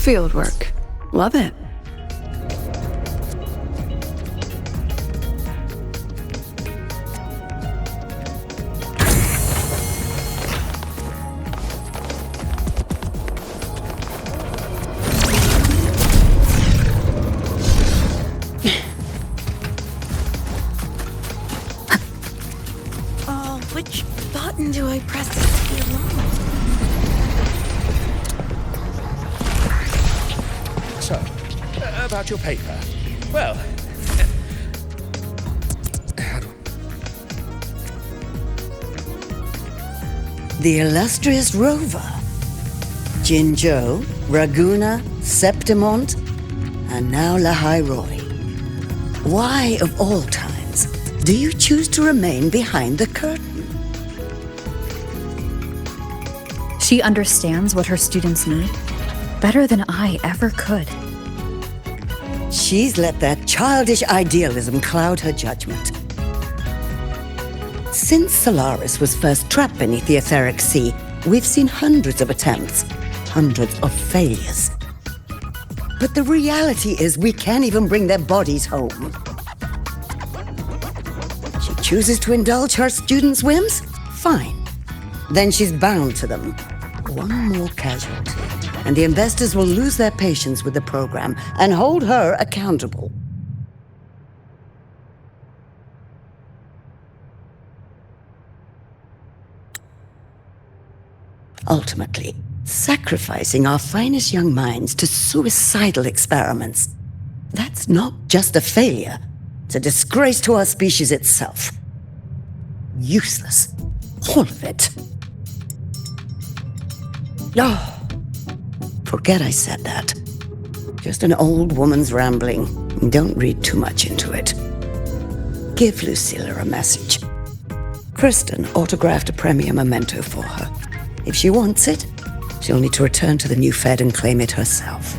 F: Field work. Love it.
G: Oh, which button do I press to see along?
J: So, about your paper. Well,
A: The illustrious rover. Jinzhou, Raguna, Septimont, and now Lahai Roy. Why, of all times, do you choose to remain behind the curtain?
C: She understands what her students need better than I ever could.
A: She's let that childish idealism cloud her judgment. Since Solaris was first trapped beneath the etheric sea, we've seen hundreds of attempts, hundreds of failures. But the reality is we can't even bring their bodies home. She chooses to indulge her students' whims? Fine. Then she's bound to them. One more casualty, and the investors will lose their patience with the program and hold her accountable. Ultimately, sacrificing our finest young minds to suicidal experiments. That's not just a failure, it's a disgrace to our species itself. Useless. All of it. Oh, forget I said that. Just an old woman's rambling. Don't read too much into it. Give Lucilla a message. Kristen autographed a premier memento for her. If she wants it, she'll need to return to the new Fed and claim it herself.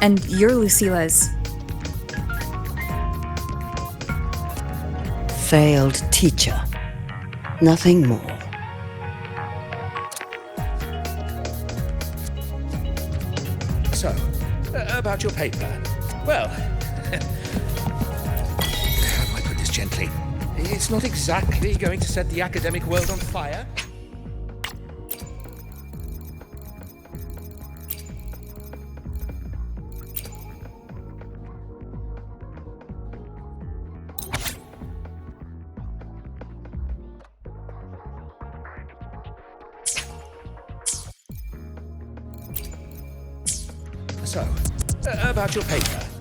C: And you're Lucilla's...
A: failed teacher. Nothing more.
J: so, about your paper. Well, how do I put this gently? It's not exactly going to set the academic world on fire. So, about your paper.